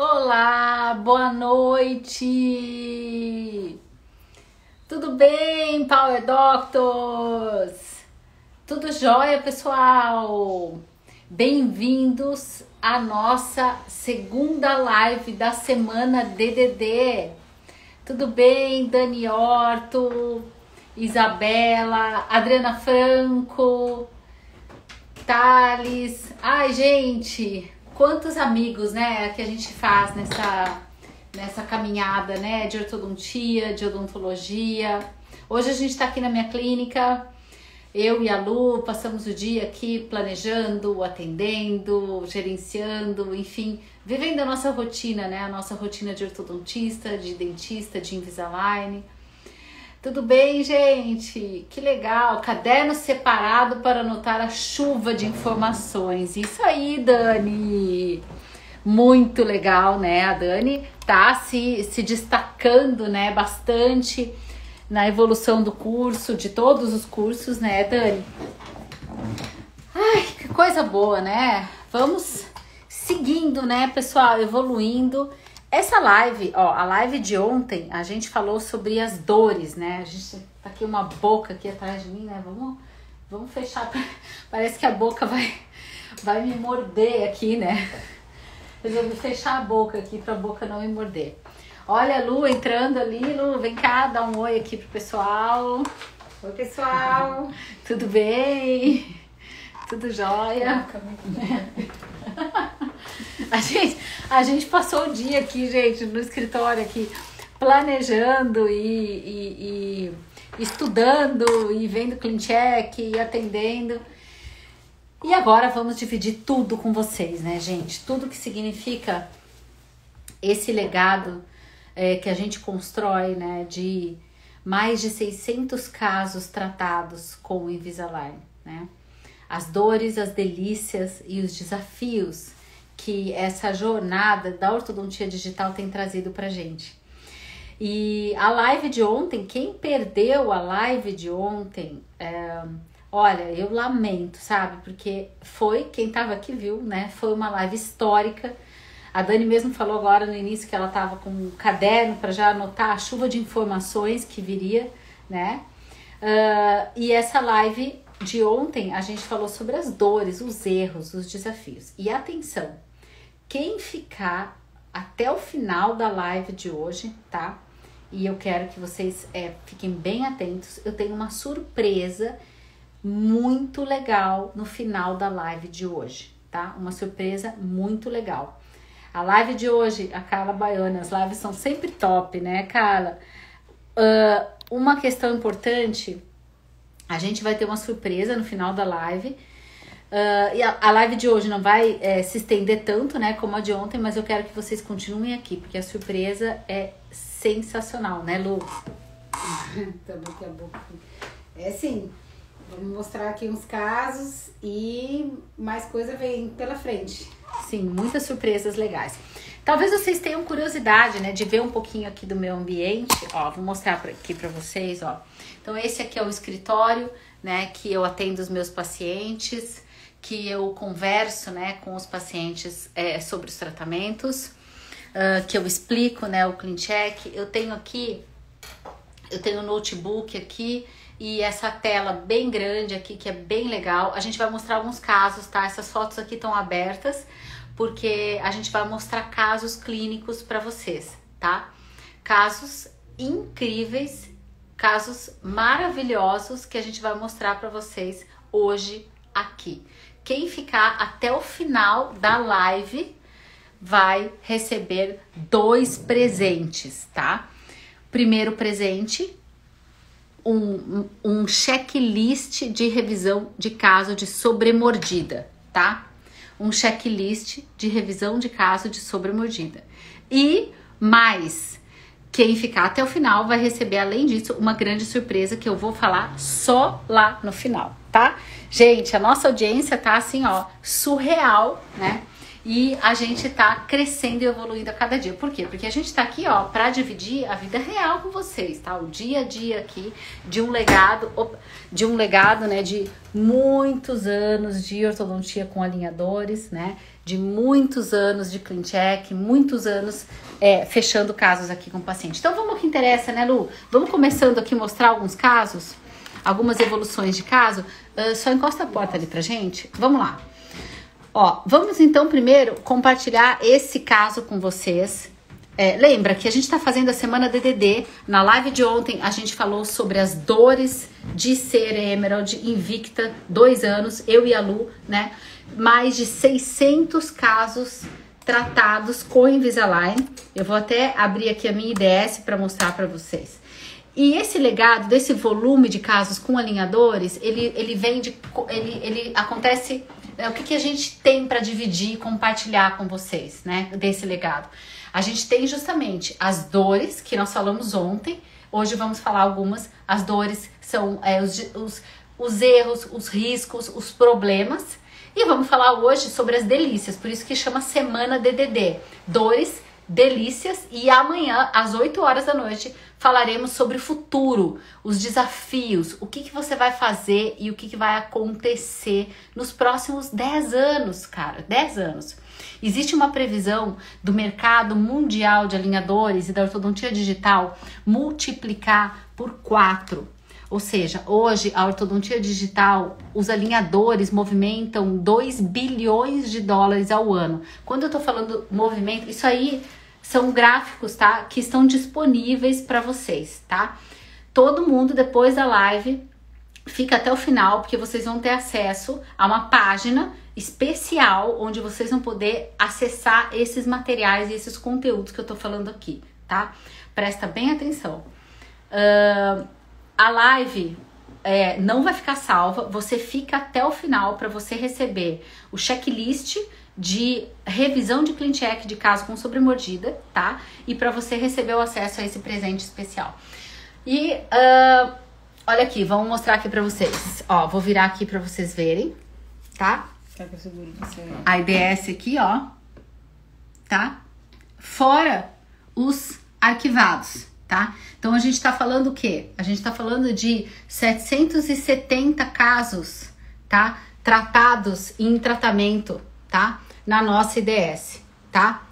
Olá, boa noite! Tudo bem, Power Doctors? Tudo jóia, pessoal? Bem-vindos à nossa segunda live da semana DDD. Tudo bem, Dani Horto, Isabela, Adriana Franco, Thales. Ai, gente, quantos amigos, né, que a gente faz nessa caminhada, né, de ortodontia, de odontologia. Hoje a gente tá aqui na minha clínica, eu e a Lu passamos o dia aqui planejando, atendendo, gerenciando, enfim, vivendo a nossa rotina, né, a nossa rotina de ortodontista, de dentista, de Invisalign. Tudo bem, gente? Que legal! Caderno separado para anotar a chuva de informações. Isso aí, Dani! Muito legal, né? A Dani tá se destacando, né, bastante na evolução do curso, de todos os cursos, né, Dani? Ai, que coisa boa, né? Vamos seguindo, né, pessoal? Evoluindo. Essa live, ó, a live de ontem, a gente falou sobre as dores, né? A gente tá aqui uma boca aqui atrás de mim, né? Vamos fechar, parece que a boca vai me morder aqui, né? Resolvi fechar a boca aqui pra boca não me morder. Olha a Lu entrando ali. Lu, vem cá, dá um oi aqui pro pessoal. Oi, pessoal. Tudo bem? Tudo jóia? A gente passou o dia aqui, gente, no escritório aqui, planejando e estudando e vendo clean check e atendendo. E agora vamos dividir tudo com vocês, né, gente? Tudo que significa esse legado que a gente constrói, né, de mais de 600 casos tratados com o Invisalign, né? As dores, as delícias e os desafios que essa jornada da ortodontia digital tem trazido pra gente. E a live de ontem, quem perdeu a live de ontem, olha, eu lamento, sabe? Porque quem tava aqui viu, né? Foi uma live histórica. A Dani mesmo falou agora no início que ela tava com um caderno para já anotar a chuva de informações que viria, né? E essa live de ontem a gente falou sobre as dores, os erros, os desafios. E atenção, quem ficar até o final da live de hoje, tá? E eu quero que vocês fiquem bem atentos. Eu tenho uma surpresa muito legal no final da live de hoje, tá? Uma surpresa muito legal. A live de hoje, a Carla Baiana, as lives são sempre top, né, Carla? Uma questão importante, a gente vai ter uma surpresa no final da live. E a live de hoje não vai se estender tanto, né, como a de ontem, mas eu quero que vocês continuem aqui, porque a surpresa é sensacional, né, Lu? Tá daqui a pouco. Sim, vamos mostrar aqui uns casos e mais coisa vem pela frente. Sim, muitas surpresas legais. Talvez vocês tenham curiosidade, né, de ver um pouquinho aqui do meu ambiente. Ó, vou mostrar aqui pra vocês, ó. Então esse aqui é o escritório, né, que eu atendo os meus pacientes, que eu converso, né, com os pacientes sobre os tratamentos, que eu explico, né, o clean check. Eu tenho um notebook aqui e essa tela bem grande aqui, que é bem legal. A gente vai mostrar alguns casos, tá? Essas fotos aqui estão abertas, porque a gente vai mostrar casos clínicos para vocês, tá? Casos incríveis, casos maravilhosos que a gente vai mostrar para vocês hoje aqui. Quem ficar até o final da live vai receber 2 presentes, tá? Primeiro presente, um checklist de revisão de caso de sobremordida, tá? Um checklist de revisão de caso de sobremordida. E mais, quem ficar até o final vai receber, além disso, uma grande surpresa que eu vou falar só lá no final, tá? Gente, a nossa audiência tá assim, ó, surreal, né? E a gente tá crescendo e evoluindo a cada dia. Por quê? Porque a gente tá aqui, ó, pra dividir a vida real com vocês, tá? O dia a dia aqui de um legado, né, de muitos anos de ortodontia com alinhadores, né? de muitos anos de CleanCheck, muitos anos fechando casos aqui com o paciente. Então vamos ao que interessa, né, Lu? Vamos começando aqui mostrar alguns casos, algumas evoluções de caso. Só encosta a porta ali pra gente. Vamos lá. Ó, vamos então primeiro compartilhar esse caso com vocês. Lembra que a gente tá fazendo a semana DDD. Na live de ontem a gente falou sobre as dores de ser Emerald invicta, 2 anos, eu e a Lu, né? Mais de 600 casos tratados com Invisalign. Eu vou até abrir aqui a minha IDS para mostrar para vocês. E esse legado desse volume de casos com alinhadores, ele acontece. O que a gente tem para dividir e compartilhar com vocês, né? Desse legado. A gente tem justamente as dores que nós falamos ontem. Hoje vamos falar algumas. As dores são os erros, os riscos, os problemas. E vamos falar hoje sobre as delícias. Por isso que chama Semana DDD. Dores, delícias. E amanhã, às 8 horas da noite, falaremos sobre o futuro, os desafios, o que você vai fazer e o que vai acontecer nos próximos 10 anos, cara. 10 anos. Existe uma previsão do mercado mundial de alinhadores e da ortodontia digital multiplicar por 4. Ou seja, hoje a ortodontia digital, os alinhadores movimentam 2 bilhões de dólares ao ano. Quando eu tô falando movimento, isso aí são gráficos, tá? Que estão disponíveis para vocês, tá? Todo mundo depois da live fica até o final, porque vocês vão ter acesso a uma página especial onde vocês vão poder acessar esses materiais e esses conteúdos que eu tô falando aqui, tá? Presta bem atenção. A live não vai ficar salva, você fica até o final para você receber o checklist de revisão de CleanCheck de caso com sobremordida, tá? E para você receber o acesso a esse presente especial. E olha aqui, vamos mostrar aqui para vocês. Ó, vou virar aqui para vocês verem, tá? Quer que eu segure você? A IDS aqui, ó, tá? Fora os arquivados, tá? Então a gente tá falando o quê? A gente tá falando de 770 casos, tá? Tratados em tratamento, tá? Na nossa IDS, tá?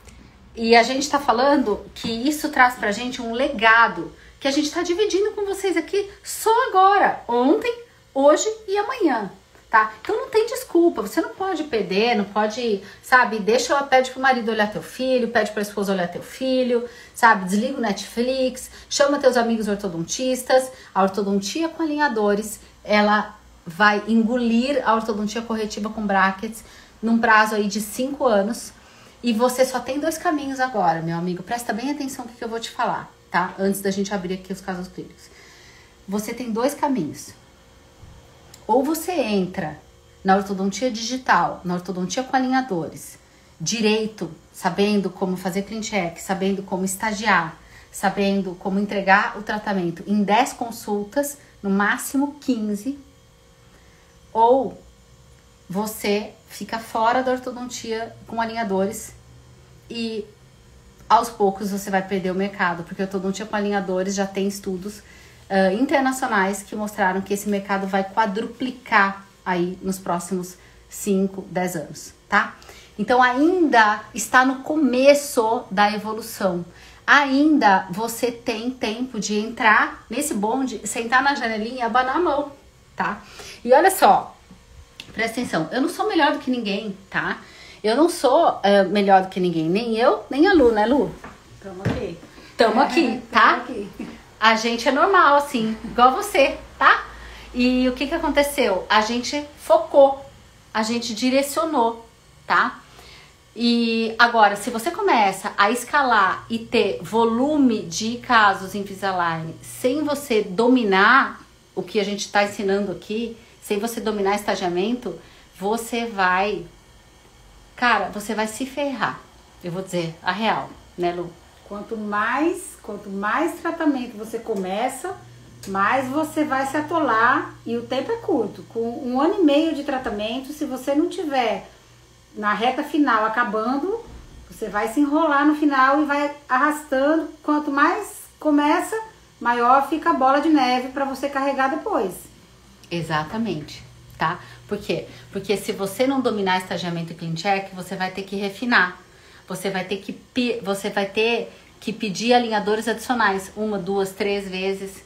E a gente tá falando que isso traz pra gente um legado que a gente tá dividindo com vocês aqui só agora, ontem, hoje e amanhã, tá? Então não tem desculpa, você não pode perder, não pode, sabe, pede pro marido olhar teu filho, pede pra esposa olhar teu filho, sabe, desliga o Netflix, chama teus amigos ortodontistas. A ortodontia com alinhadores, ela vai engolir a ortodontia corretiva com brackets num prazo aí de 5 anos, e você só tem 2 caminhos agora, meu amigo, presta bem atenção no que eu vou te falar, tá? Antes da gente abrir aqui os casos clínicos. Você tem 2 caminhos. Ou você entra na ortodontia digital, na ortodontia com alinhadores, direito, sabendo como fazer CleanCheck, sabendo como estagiar, sabendo como entregar o tratamento em 10 consultas, no máximo 15, ou você fica fora da ortodontia com alinhadores e aos poucos você vai perder o mercado, porque a ortodontia com alinhadores já tem estudos internacionais que mostraram que esse mercado vai quadruplicar aí nos próximos 5, 10 anos, tá? Então ainda está no começo da evolução. Ainda você tem tempo de entrar nesse bonde, sentar na janelinha e abanar a mão, tá? E olha só, presta atenção, eu não sou melhor do que ninguém, tá? Eu não sou melhor do que ninguém, nem eu, nem a Lu, né, Lu? Tamo aqui, tá? A gente é normal, assim, igual você, tá? E o que aconteceu? A gente focou, a gente direcionou, tá? E agora, se você começa a escalar e ter volume de casos em Invisalign sem você dominar o que a gente está ensinando aqui, sem você dominar estagiamento, você vai... Cara, você vai se ferrar. Eu vou dizer a real, né, Lu? Quanto mais tratamento você começa, mais você vai se atolar, e o tempo é curto. Com 1 ano e meio de tratamento, se você não tiver na reta final acabando, você vai se enrolar no final e vai arrastando. Quanto mais começa, maior fica a bola de neve para você carregar depois. Exatamente. tá? Por quê? Porque se você não dominar estagiamento e clean check, você vai ter que refinar. Você vai ter que pedir alinhadores adicionais 1, 2, 3 vezes.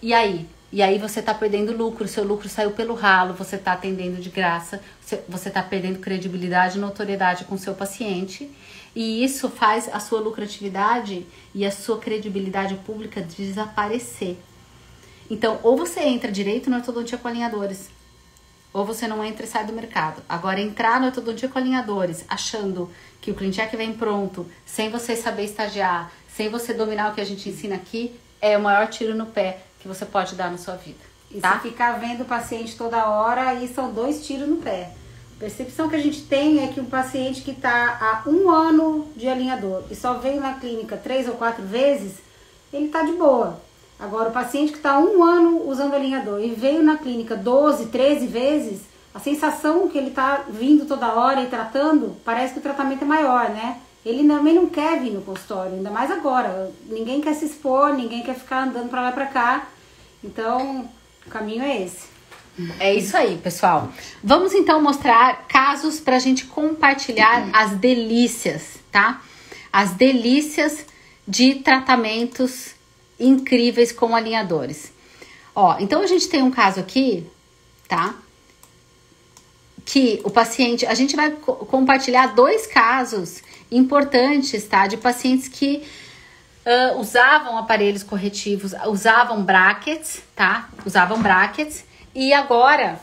E aí? E aí você tá perdendo lucro, seu lucro saiu pelo ralo, você tá atendendo de graça, você tá perdendo credibilidade e notoriedade com o seu paciente. E isso faz a sua lucratividade e a sua credibilidade pública desaparecer. Então, ou você entra direito na ortodontia com alinhadores, ou você não entra e sai do mercado. Agora, entrar na ortodontia com alinhadores, achando que o clean check vem pronto, sem você saber estagiar, sem você dominar o que a gente ensina aqui, é o maior tiro no pé que você pode dar na sua vida. E tá? se ficar vendo o paciente toda hora, aí são 2 tiros no pé. A percepção que a gente tem é que um paciente que está há 1 ano de alinhador e só veio na clínica 3 ou 4 vezes, ele está de boa. Agora, o paciente que está há 1 ano usando alinhador e veio na clínica 12, 13 vezes, a sensação que ele está vindo toda hora e tratando, parece que o tratamento é maior, né? Ele também não quer vir no consultório, ainda mais agora. Ninguém quer se expor, ninguém quer ficar andando para lá e para cá. Então, o caminho é esse. É isso aí, pessoal. Vamos então mostrar casos pra gente compartilhar as delícias, tá? As delícias de tratamentos incríveis com alinhadores. Ó, então a gente tem um caso aqui, tá? Que o paciente, a gente vai compartilhar 2 casos importantes, tá? De pacientes que usavam aparelhos corretivos, usavam brackets, tá? Usavam brackets. E agora,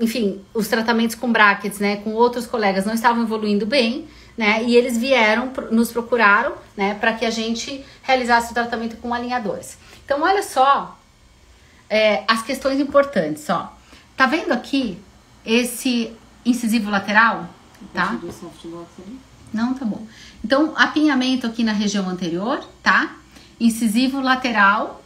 enfim, os tratamentos com brackets, né, com outros colegas não estavam evoluindo bem, né, e eles nos procuraram, né, para que a gente realizasse o tratamento com alinhadores. Então, olha só as questões importantes, ó. Tá vendo aqui esse incisivo lateral, tá? Não, tá bom. Então, apinhamento aqui na região anterior, tá? Incisivo lateral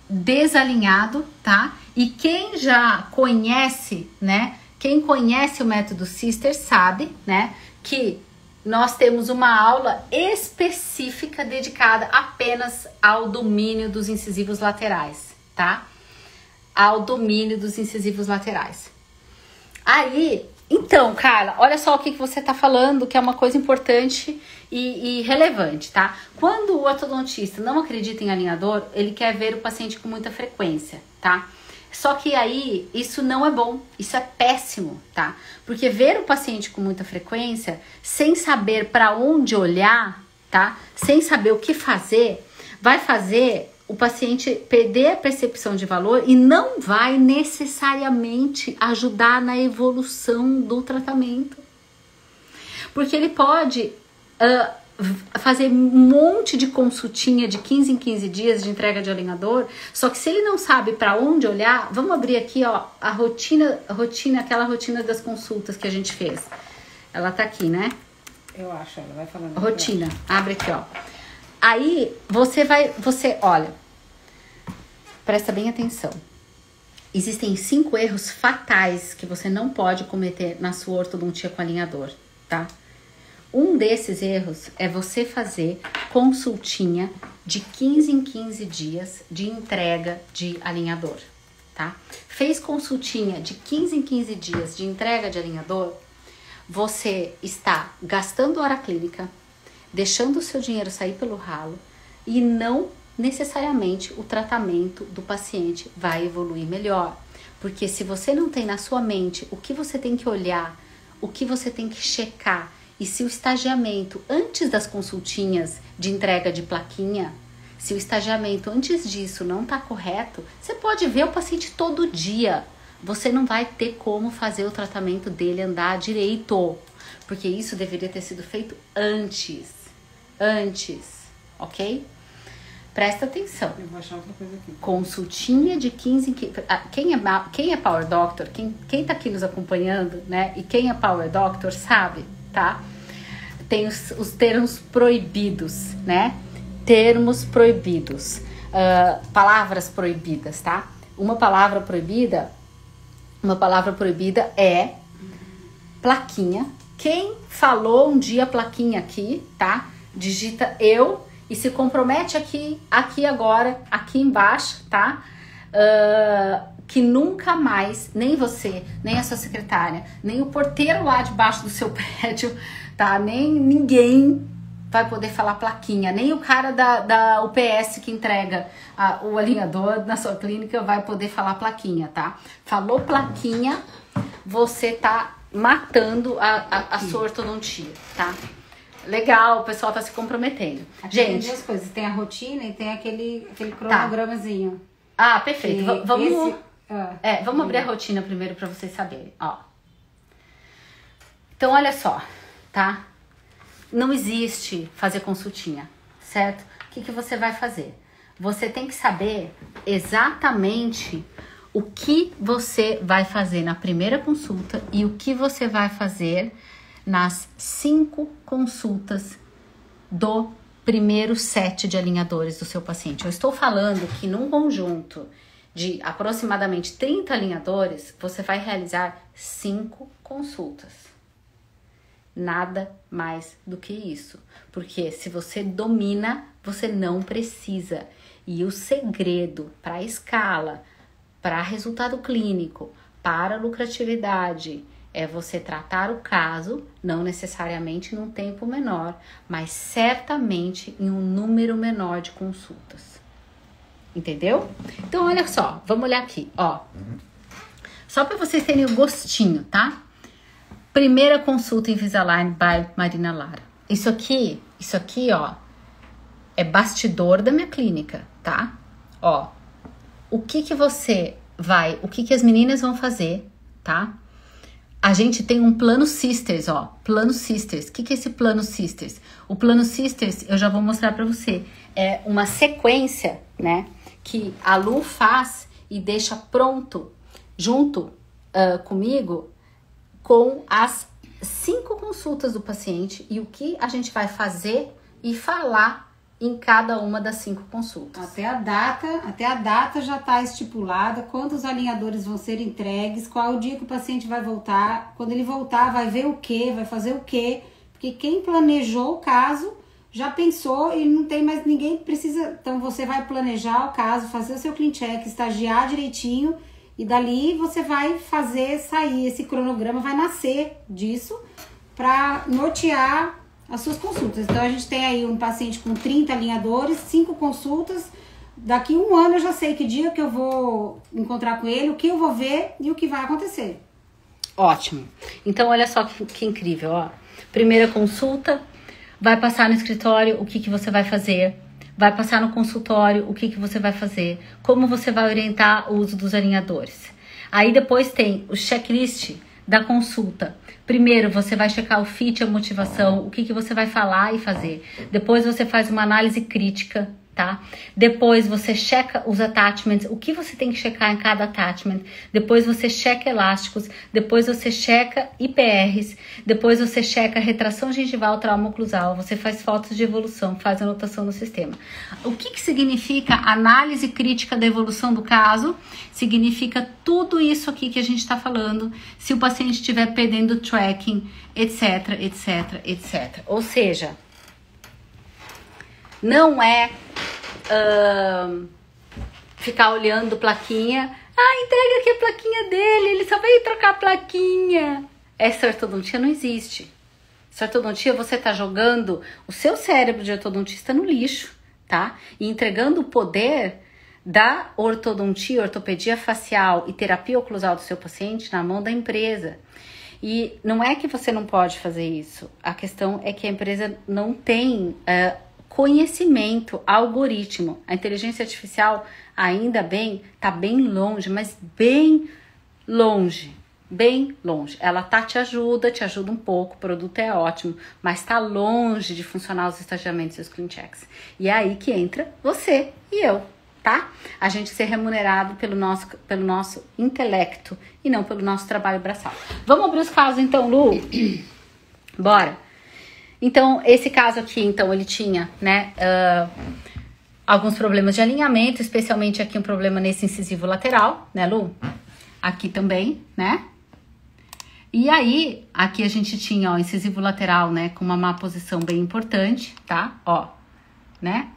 desalinhado, tá? E quem já conhece, né? Quem conhece o método Sister sabe, né? Que nós temos uma aula específica dedicada apenas ao domínio dos incisivos laterais, tá? Ao domínio dos incisivos laterais. Aí, então, Carla, olha só o que você tá falando, que é uma coisa importante e relevante, tá? Quando o ortodontista não acredita em alinhador, ele quer ver o paciente com muita frequência, tá? Só que aí, isso não é bom, isso é péssimo, tá? Porque ver o paciente com muita frequência, sem saber para onde olhar, tá? Sem saber o que fazer, vai fazer o paciente perder a percepção de valor e não vai necessariamente ajudar na evolução do tratamento. Porque ele pode fazer um monte de consultinha de 15 em 15 dias de entrega de alinhador, só que se ele não sabe para onde olhar, vamos abrir aqui, ó, a rotina, aquela rotina das consultas que a gente fez. Ela tá aqui, né? Eu acho, ela vai falando. Rotina, abre aqui, ó. Aí, olha, presta bem atenção. Existem 5 erros fatais que você não pode cometer na sua ortodontia com alinhador, tá? Um desses erros é você fazer consultinha de 15 em 15 dias de entrega de alinhador, tá? Fez consultinha de 15 em 15 dias de entrega de alinhador, você está gastando hora clínica, deixando o seu dinheiro sair pelo ralo e não necessariamente o tratamento do paciente vai evoluir melhor. Porque se você não tem na sua mente o que você tem que olhar, o que você tem que checar, e se o estagiamento antes das consultinhas de entrega de plaquinha, se o estagiamento antes disso não está correto, você pode ver o paciente todo dia. Você não vai ter como fazer o tratamento dele andar direito, porque isso deveria ter sido feito antes, ok? Presta atenção. Eu vou achar outra coisa aqui. Consultinha de 15 em 15... Quem é Power Doctor, quem tá aqui nos acompanhando, né? E quem é Power Doctor sabe, tá? Tem os termos proibidos, né? Termos proibidos. Palavras proibidas, tá? Uma palavra proibida é plaquinha. Quem falou um dia plaquinha aqui, tá? Digita eu e se compromete aqui agora, aqui embaixo, tá? que nunca mais, nem você, nem a sua secretária, nem o porteiro lá debaixo do seu prédio, tá? Nem ninguém vai poder falar plaquinha, nem o cara da UPS que entrega o alinhador na sua clínica vai poder falar plaquinha, tá? Falou plaquinha, você tá matando a sua ortodontia, tá? Legal, o pessoal tá se comprometendo. Aqui gente, tem duas coisas, tem a rotina e tem aquele cronogramazinho. Ah, perfeito. Vamos abrir a Legal. rotina primeiro para vocês saberem, ó. Então, olha só, tá? Não existe fazer consultinha, certo? O que você vai fazer? Você tem que saber exatamente o que você vai fazer na primeira consulta e o que você vai fazer nas 5 consultas do primeiro set de alinhadores do seu paciente. Eu estou falando que num conjunto de aproximadamente 30 alinhadores, você vai realizar 5 consultas. Nada mais do que isso. Porque se você domina, você não precisa. E o segredo para a escala, para resultado clínico, para lucratividade, é você tratar o caso, não necessariamente num tempo menor, mas certamente em um número menor de consultas. Entendeu? Então, olha só, vamos olhar aqui, ó. Só para vocês terem o gostinho, tá? Primeira consulta Invisalign by Marina Lara. Isso aqui, ó, é bastidor da minha clínica, tá? Ó, o que as meninas vão fazer, tá? A gente tem um plano Sisters, ó, plano Sisters. O que é esse plano Sisters? O plano Sisters, eu já vou mostrar pra você, é uma sequência, né, que a Lu faz e deixa pronto, junto comigo, com as 5 consultas do paciente e o que a gente vai fazer e falar em cada uma das 5 consultas. Até a data já está estipulada, quantos alinhadores vão ser entregues, qual é o dia que o paciente vai voltar, quando ele voltar vai ver o que, vai fazer o que, porque quem planejou o caso já pensou e não tem mais ninguém que precisa, então você vai planejar o caso, fazer o seu clean check, estagiar direitinho e dali você vai fazer sair, esse cronograma vai nascer disso para nortear as suas consultas. Então, a gente tem aí um paciente com 30 alinhadores, 5 consultas. Daqui 1 ano eu já sei que dia que eu vou encontrar com ele, o que eu vou ver e o que vai acontecer. Ótimo. Então, olha só que incrível, ó. Primeira consulta, vai passar no escritório, o que você vai fazer. Vai passar no consultório, o que você vai fazer. Como você vai orientar o uso dos alinhadores. Aí, depois tem o checklist da consulta. Primeiro, você vai checar o fit, a motivação, o que você vai falar e fazer. Depois, você faz uma análise crítica, tá? Depois, você checa os attachments, o que você tem que checar em cada attachment. Depois, você checa elásticos. Depois, você checa IPRs. Depois, você checa retração gengival, trauma oclusal. Você faz fotos de evolução, faz anotação no sistema. O que significa análise crítica da evolução do caso? Significa tudo isso aqui que a gente está falando, se o paciente estiver perdendo tracking, etc, etc, etc. Ou seja, não é ficar olhando plaquinha. Ah, entrega aqui a plaquinha dele, ele só veio trocar a plaquinha. Essa ortodontia não existe. Essa ortodontia, você tá jogando o seu cérebro de ortodontista no lixo, tá? E entregando o poder da ortodontia, ortopedia facial e terapia oclusal do seu paciente na mão da empresa. E não é que você não pode fazer isso. A questão é que a empresa não tem conhecimento, algoritmo. A inteligência artificial, ainda bem, tá bem longe, mas bem longe. Bem longe. Ela te ajuda um pouco, o produto é ótimo, mas tá longe de funcionar os estagiamentos e os clean checks. E é aí que entra você e eu, tá? A gente ser remunerado pelo nosso intelecto e não pelo nosso trabalho braçal. Vamos abrir os casos então, Lu? Bora! Então, esse caso aqui, então, ele tinha, né, alguns problemas de alinhamento, especialmente aqui um problema nesse incisivo lateral, né, Lu? Aqui também, né? E aí, aqui a gente tinha, ó, incisivo lateral, né, com uma má posição bem importante, tá? Ó, né?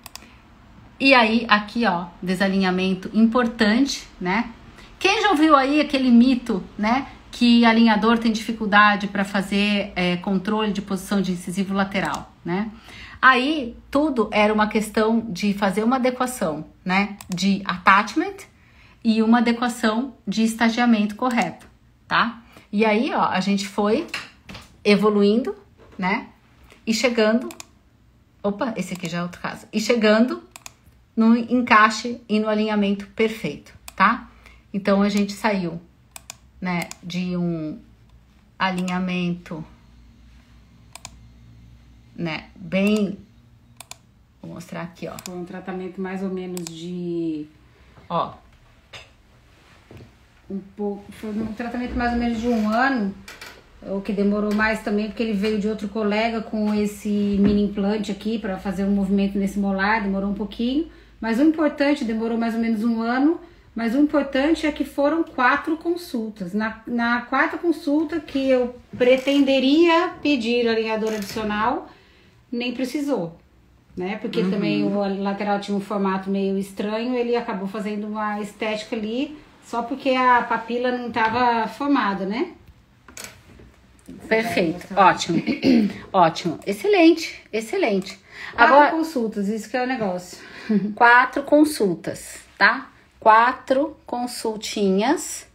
E aí, aqui, ó, desalinhamento importante, né? Quem já ouviu aí aquele mito, né? Que alinhador tem dificuldade para fazer controle de posição de incisivo lateral, né? Aí, tudo era uma questão de fazer uma adequação, né? De attachment e uma adequação de estagiamento correto, tá? E aí, ó, a gente foi evoluindo, né? E chegando... Opa, esse aqui já é outro caso. E chegando no encaixe e no alinhamento perfeito, tá? Então, a gente saiu, né, de um alinhamento, né, bem... Vou mostrar aqui, ó. Foi um tratamento mais ou menos de... Ó. Foi um tratamento mais ou menos de 1 ano, o que demorou mais também, porque ele veio de outro colega com esse mini implante aqui para fazer um movimento nesse molar, demorou um pouquinho. Mas o importante, demorou mais ou menos 1 ano, mas o importante é que foram 4 consultas. Na 4ª consulta que eu pretenderia pedir alinhador adicional, nem precisou, né? Porque também o lateral tinha um formato meio estranho, ele acabou fazendo uma estética ali, só porque a papila não estava formada, né? Perfeito, ótimo, ótimo, excelente, excelente. 4 consultas, isso que é o negócio. 4 consultas, tá? 4 consultinhas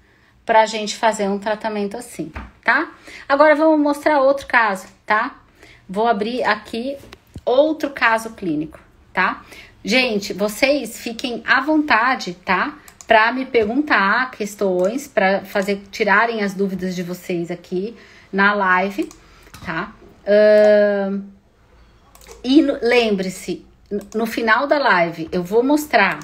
pra gente fazer um tratamento assim, tá? Agora vamos mostrar outro caso, tá? Vou abrir aqui outro caso clínico, tá? Gente, vocês fiquem à vontade, tá? Pra me perguntar questões, pra tirarem as dúvidas de vocês aqui na live, tá? E lembre-se, no final da live eu vou mostrar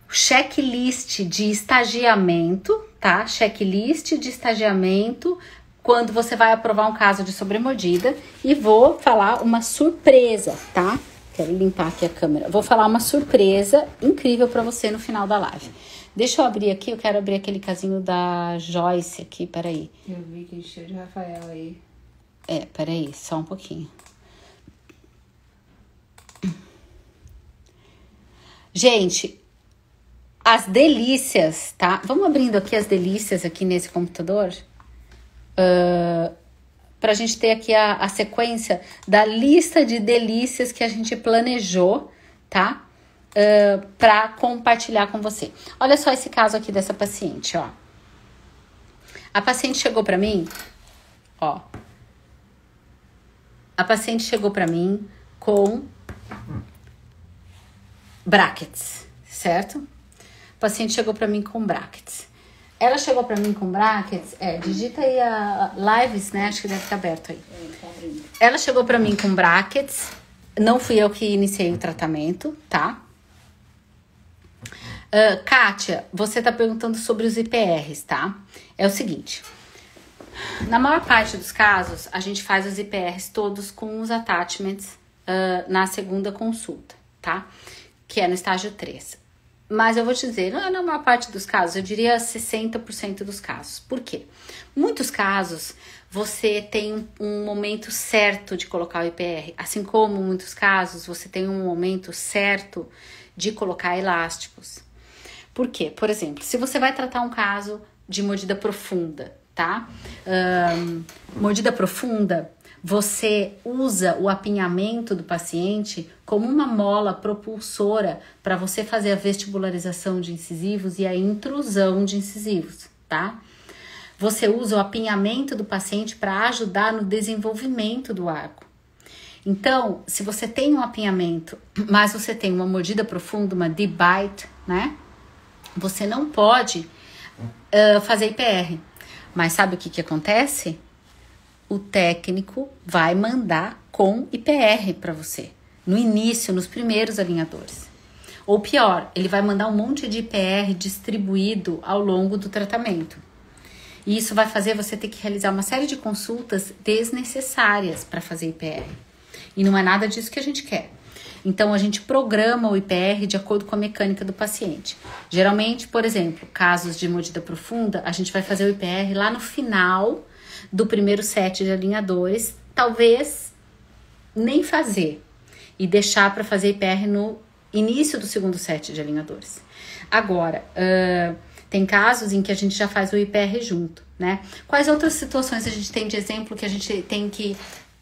checklist de estagiamento, tá? Checklist de estagiamento quando você vai aprovar um caso de sobremordida e vou falar uma surpresa, tá? Quero limpar aqui a câmera. Vou falar uma surpresa incrível pra você no final da live. Deixa eu abrir aqui, eu quero abrir aquele casinho da Joyce aqui, peraí. Eu vi que cheio de Rafael aí. Peraí, só um pouquinho. Gente, as delícias, tá? Vamos abrindo aqui as delícias aqui nesse computador? Pra gente ter aqui a sequência da lista de delícias que a gente planejou, tá? Pra compartilhar com você. Olha só esse caso aqui dessa paciente, ó. A paciente chegou pra mim, ó. A paciente chegou pra mim com brackets, certo? O paciente chegou pra mim com brackets. Ela chegou pra mim com brackets, digita aí a lives, né? Acho que deve estar aberto aí. Ela chegou pra mim com brackets, não fui eu que iniciei o tratamento, tá? Kátia, você tá perguntando sobre os IPRs, tá? É o seguinte, na maior parte dos casos, a gente faz os IPRs todos com os attachments na segunda consulta, tá? Que é no estágio 3. Mas eu vou te dizer, não é na maior parte dos casos, eu diria 60% dos casos. Por quê? Muitos casos, você tem um momento certo de colocar o IPR, assim como em muitos casos, você tem um momento certo de colocar elásticos. Por quê? Por exemplo, se você vai tratar um caso de mordida profunda, tá? Mordida profunda, você usa o apinhamento do paciente como uma mola propulsora para você fazer a vestibularização de incisivos e a intrusão de incisivos, tá? Você usa o apinhamento do paciente para ajudar no desenvolvimento do arco. Então, se você tem um apinhamento, mas você tem uma mordida profunda, uma deep bite, né? Você não pode fazer IPR. Mas sabe o que acontece? O técnico vai mandar com IPR para você. No início, nos primeiros alinhadores. Ou pior, ele vai mandar um monte de IPR distribuído ao longo do tratamento. E isso vai fazer você ter que realizar uma série de consultas desnecessárias para fazer IPR. E não é nada disso que a gente quer. Então, a gente programa o IPR de acordo com a mecânica do paciente. Geralmente, por exemplo, casos de mordida profunda, a gente vai fazer o IPR lá no final do primeiro set de alinhadores, talvez nem fazer, e deixar para fazer IPR no início do segundo set de alinhadores. Agora, tem casos em que a gente já faz o IPR junto, né? Quais outras situações a gente tem de exemplo que a gente tem que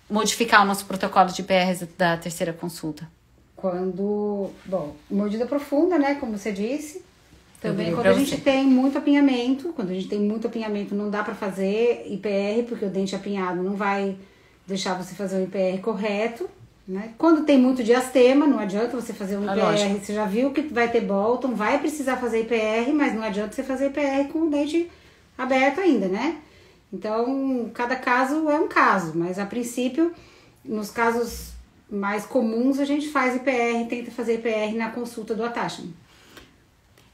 modificar o nosso protocolo de IPR da terceira consulta? Quando, mordida profunda, né, como você disse. Também quando a gente tem muito apinhamento, não dá pra fazer IPR, porque o dente apinhado não vai deixar você fazer o IPR correto, né? Quando tem muito diastema, não adianta você fazer um IPR, lógico. Você já viu que vai ter Bolton, vai precisar fazer IPR, mas não adianta você fazer IPR com o dente aberto ainda, né? Então, cada caso é um caso, mas a princípio, nos casos mais comuns, a gente faz IPR, tenta fazer IPR na consulta do attachment.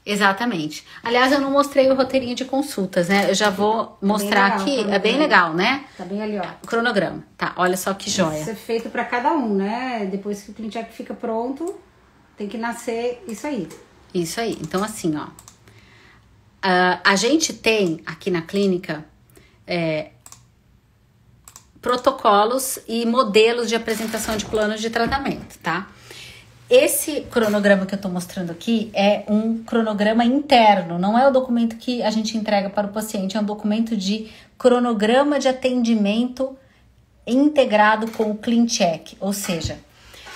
Exatamente. Aliás, eu não mostrei o roteirinho de consultas, né? Eu já vou mostrar aqui. É bem legal, né? Tá bem ali, ó. O cronograma. Tá, olha só que joia. Isso é feito pra cada um, né? Depois que o ClinCheck fica pronto, tem que nascer isso aí. Isso aí. Então, assim, ó. A gente tem aqui na clínica protocolos e modelos de apresentação de planos de tratamento, tá? Esse cronograma que eu tô mostrando aqui é um cronograma interno, não é o documento que a gente entrega para o paciente, é um documento de cronograma de atendimento integrado com o ClinCheck, ou seja,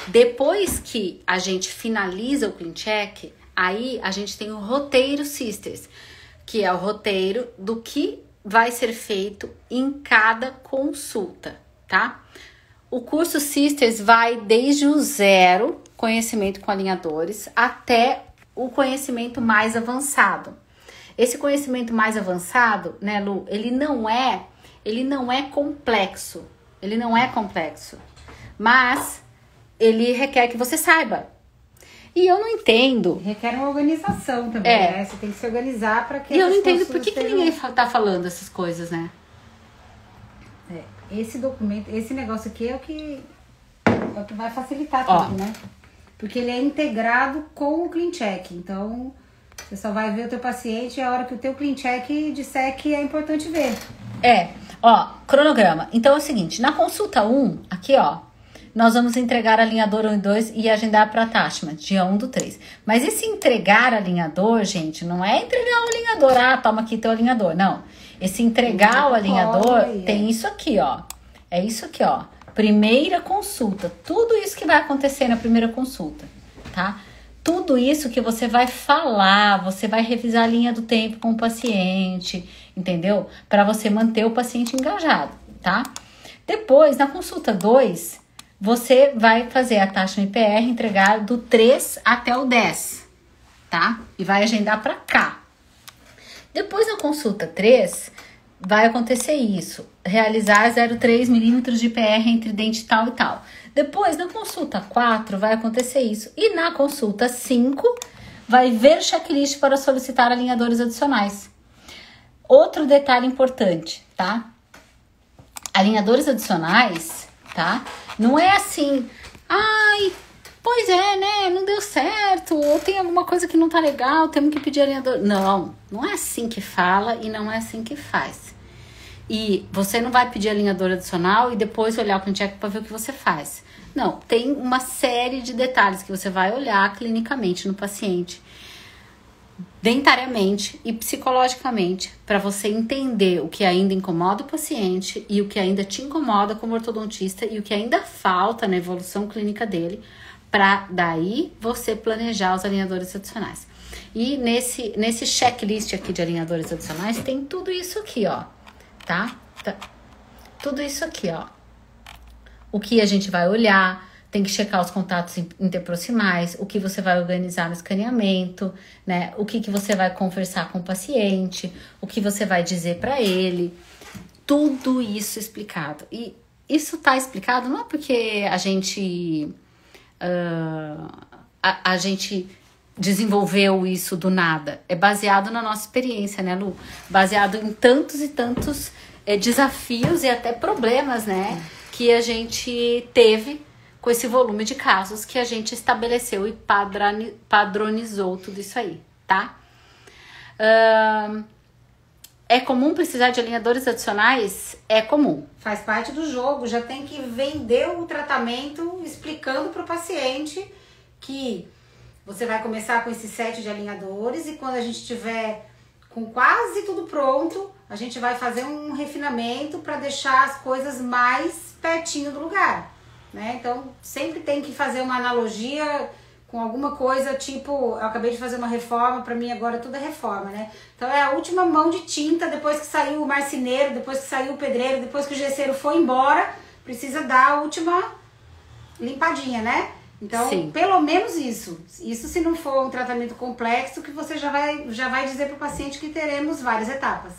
depois que a gente finaliza o ClinCheck, aí a gente tem o roteiro Sisters, que é o roteiro do que vai ser feito em cada consulta, tá? O curso Sisters vai desde o zero, conhecimento com alinhadores, até o conhecimento mais avançado. Esse conhecimento mais avançado, né, Lu, ele não é complexo, mas ele requer que você saiba. E eu não entendo. Requer uma organização também, né? Você tem que se organizar para que. E eu não entendo por que ninguém tá falando essas coisas, né? Esse documento, esse negócio aqui é o que vai facilitar tudo, né? Porque ele é integrado com o ClinCheck. Então, você só vai ver o teu paciente a hora que o teu ClinCheck disser que é importante ver. Cronograma. Então é o seguinte, na consulta 1, aqui, ó, nós vamos entregar alinhador 1 e 2 e agendar para attachment, dia 1 do 3. Mas esse entregar alinhador, gente, não é entregar o alinhador, toma aqui teu alinhador, não. Esse entregar o alinhador tem isso aqui, ó. É isso aqui, ó. Primeira consulta. Tudo isso que vai acontecer na primeira consulta, tá? Tudo isso que você vai falar, você vai revisar a linha do tempo com o paciente, entendeu? Para você manter o paciente engajado, tá? Depois, na consulta 2, você vai fazer a taxa no IPR, entregar do 3 até o 10, tá? E vai agendar para cá. Depois, na consulta 3, vai acontecer isso. Realizar 0,3 milímetros de IPR entre dente tal e tal. Depois, na consulta 4, vai acontecer isso. E na consulta 5, vai ver checklist para solicitar alinhadores adicionais. Outro detalhe importante, tá? Alinhadores adicionais, tá? Não é assim, pois é, né? Não deu certo, ou tem alguma coisa que não tá legal, temos que pedir alinhador. Não é assim que fala e não é assim que faz. E você não vai pedir alinhador adicional e depois olhar o ClinCheck para ver o que você faz. Não, tem uma série de detalhes que você vai olhar clinicamente no paciente, dentariamente e psicologicamente, para você entender o que ainda incomoda o paciente e o que ainda te incomoda como ortodontista e o que ainda falta na evolução clínica dele, para daí você planejar os alinhadores adicionais. E nesse checklist aqui de alinhadores adicionais tem tudo isso aqui, ó, tá? Tudo isso aqui, ó. O que a gente vai olhar, tem que checar os contatos interproximais, o que você vai organizar no escaneamento, né? O que você vai conversar com o paciente, o que você vai dizer para ele. Tudo isso explicado. E isso tá explicado não é porque a gente desenvolveu isso do nada. É baseado na nossa experiência, né, Lu? Baseado em tantos e tantos desafios e até problemas, né? Que a gente teve com esse volume de casos que a gente estabeleceu e padronizou tudo isso aí, tá? É comum precisar de alinhadores adicionais? É comum. Faz parte do jogo, já tem que vender o tratamento explicando para o paciente que Você vai começar com esse set de alinhadores e quando a gente tiver com quase tudo pronto, a gente vai fazer um refinamento para deixar as coisas mais pertinho do lugar, né? Então, sempre tem que fazer uma analogia com alguma coisa, tipo, eu acabei de fazer uma reforma, para mim agora tudo é reforma, né? Então, é a última mão de tinta, depois que saiu o marceneiro, depois que saiu o pedreiro, depois que o gesseiro foi embora, precisa dar a última limpadinha, né? Então, Sim. pelo menos isso. Isso se não for um tratamento complexo, que você já vai dizer para o paciente que teremos várias etapas.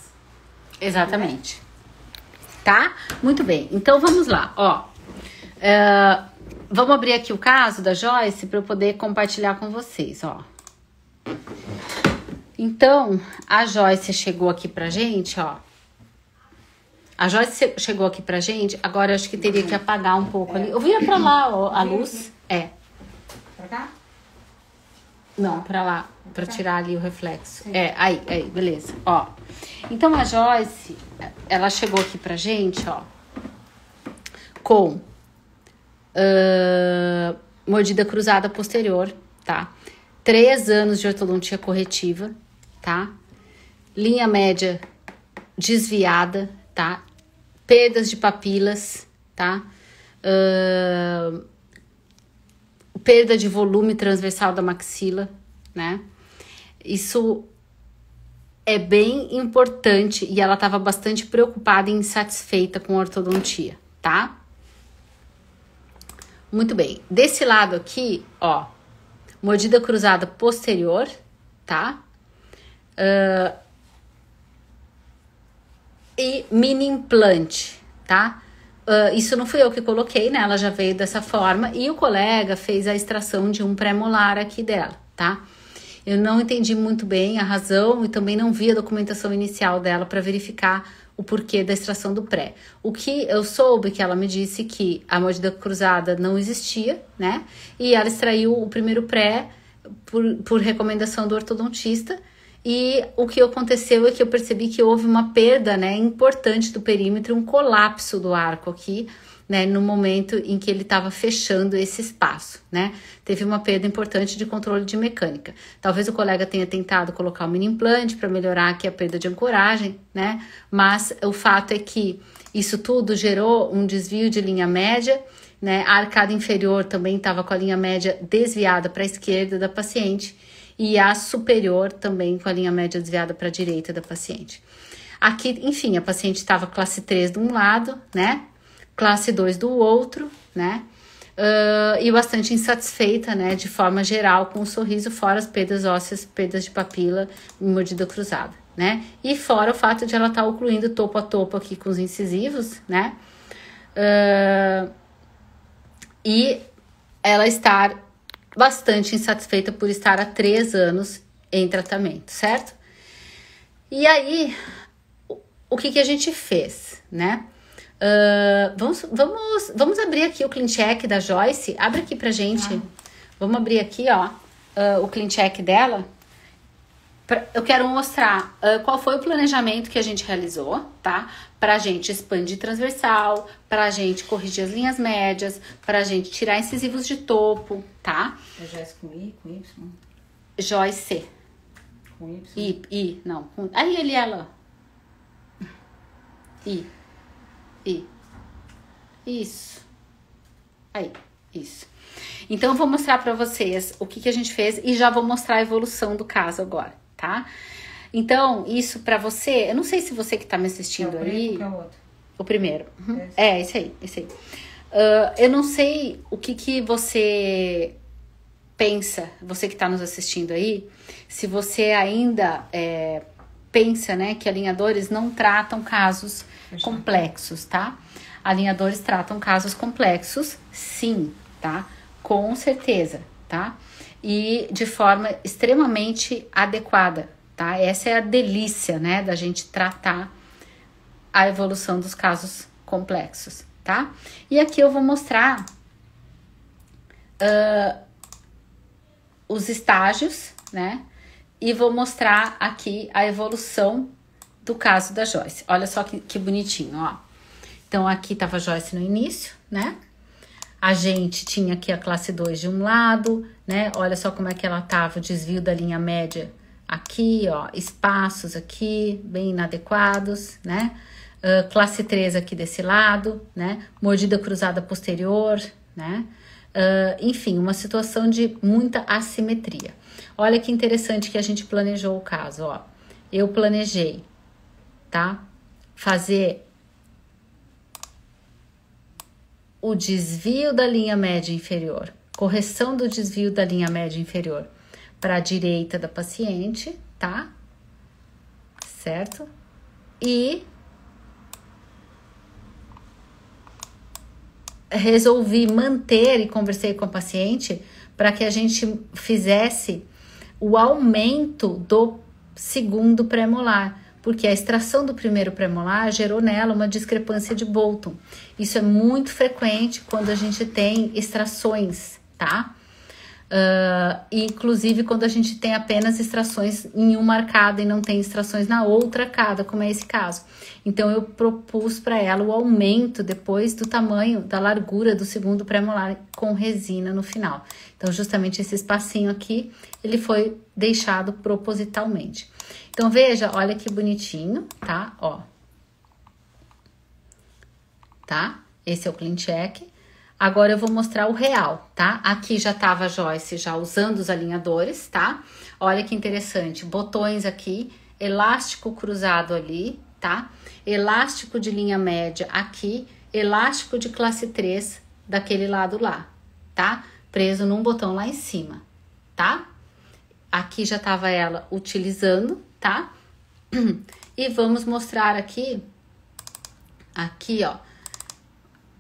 Exatamente. Tá? Muito bem. Então, vamos lá. Ó, vamos abrir aqui o caso da Joyce para eu poder compartilhar com vocês, ó. Então, a Joyce chegou aqui pra gente, ó. A Joyce chegou aqui pra gente, agora eu acho que teria que apagar um pouco ali. Eu vira pra lá, ó, a luz. É. Pra cá? Não, pra lá, pra tirar ali o reflexo. Sim. Aí, beleza. Ó, então a Joyce, ela chegou aqui pra gente, ó, com mordida cruzada posterior, tá? 3 anos de ortodontia corretiva, tá? Linha média desviada, tá? Perdas de papilas, tá? Perda de volume transversal da maxila, né? Isso é bem importante e ela estava bastante preocupada e insatisfeita com a ortodontia, tá? Muito bem. Desse lado aqui, ó, mordida cruzada posterior, tá? E mini implante, tá? Isso não fui eu que coloquei, né? Ela já veio dessa forma e o colega fez a extração de um pré-molar aqui dela, tá? Eu não entendi muito bem a razão e também não vi a documentação inicial dela para verificar o porquê da extração do pré. O que eu soube que ela me disse que a mordida cruzada não existia, né? E ela extraiu o primeiro pré por recomendação do ortodontista. E o que aconteceu é que eu percebi que houve uma perda, né, importante do perímetro, um colapso do arco aqui, né, no momento em que ele estava fechando esse espaço, né? Teve uma perda importante de controle de mecânica. Talvez o colega tenha tentado colocar um mini implante para melhorar aqui a perda de ancoragem, né? Mas o fato é que isso tudo gerou um desvio de linha média, né? A arcada inferior também estava com a linha média desviada para a esquerda da paciente. E a superior também com a linha média desviada para a direita da paciente. Aqui, enfim, a paciente estava classe 3 de um lado, né? Classe 2 do outro, né? E bastante insatisfeita, né? De forma geral, com o sorriso, fora as perdas ósseas, perdas de papila e mordida cruzada, né? E fora o fato de ela estar ocluindo topo a topo aqui com os incisivos, né? E ela estar bastante insatisfeita por estar há 3 anos em tratamento, certo? E aí, o que a gente fez, né? Vamos abrir aqui o clean check da Joyce. Abre aqui pra gente. Vamos abrir aqui, ó, o clean check dela. Eu quero mostrar qual foi o planejamento que a gente realizou, tá? Pra gente expandir transversal, pra gente corrigir as linhas médias, pra gente tirar incisivos de topo, tá? É Joyce com I, com Y? Joyce. Com Y? I, não. Aí ele, ela. I. Isso. Aí, isso. Então, eu vou mostrar pra vocês o que a gente fez e já vou mostrar a evolução do caso agora, tá? Então, isso pra você, eu não sei se você que tá me assistindo aí... É o outro? O primeiro. Uhum. Esse aí. Eu não sei o que você pensa, você que tá nos assistindo aí, se você ainda pensa, né, que alinhadores não tratam casos complexos, tá? Alinhadores tratam casos complexos, sim, tá? Com certeza, tá? E de forma extremamente adequada, tá? Essa é a delícia, né, da gente tratar a evolução dos casos complexos, tá? E aqui eu vou mostrar os estágios, né? E vou mostrar aqui a evolução do caso da Joyce. Olha só que bonitinho, ó. Então, aqui tava a Joyce no início, né? A gente tinha aqui a classe 2 de um lado, né? Olha só como é que ela tava, o desvio da linha média aqui, ó, espaços aqui bem inadequados, né? Classe 3 aqui desse lado, né? Mordida cruzada posterior, né? Enfim, uma situação de muita assimetria. Olha que interessante que a gente planejou o caso, ó. Eu planejei, tá? Fazer o desvio da linha média inferior, correção do desvio da linha média inferior para a direita da paciente, tá? Certo? E resolvi manter e conversei com a paciente para que a gente fizesse o aumento do segundo premolar, porque a extração do primeiro premolar gerou nela uma discrepância de Bolton. Isso é muito frequente quando a gente tem extrações, tá? Inclusive quando a gente tem apenas extrações em uma arcada e não tem extrações na outra arcada, como é esse caso. Então eu propus para ela o aumento depois do tamanho, da largura do segundo premolar com resina no final. Então justamente esse espacinho aqui, ele foi deixado propositalmente. Então veja, olha que bonitinho, tá? Ó. Tá? Esse é o clean check. Agora eu vou mostrar o real, tá? Aqui já tava a Joyce já usando os alinhadores, tá? Olha que interessante, botões aqui, elástico cruzado ali, tá? Elástico de linha média aqui, elástico de classe 3 daquele lado lá, tá? Preso num botão lá em cima, tá? Aqui já tava ela utilizando, tá? E vamos mostrar aqui, ó,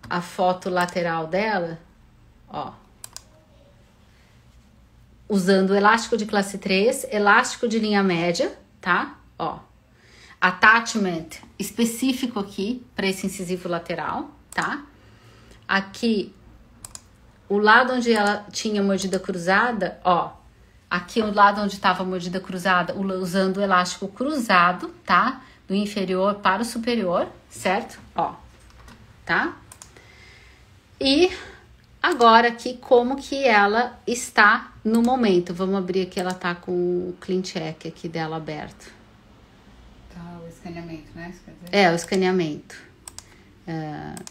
a foto lateral dela, ó, usando elástico de classe 3, elástico de linha média, tá? Ó, attachment específico aqui para esse incisivo lateral, tá? Aqui, o lado onde ela tinha mordida cruzada, ó, aqui o lado onde estava a mordida cruzada, usando o elástico cruzado, tá? Do inferior para o superior, certo? Ó, tá? E agora aqui, como que ela está no momento. Vamos abrir aqui, ela tá com o clean check aqui dela aberto. Tá, o escaneamento, né? É, o escaneamento.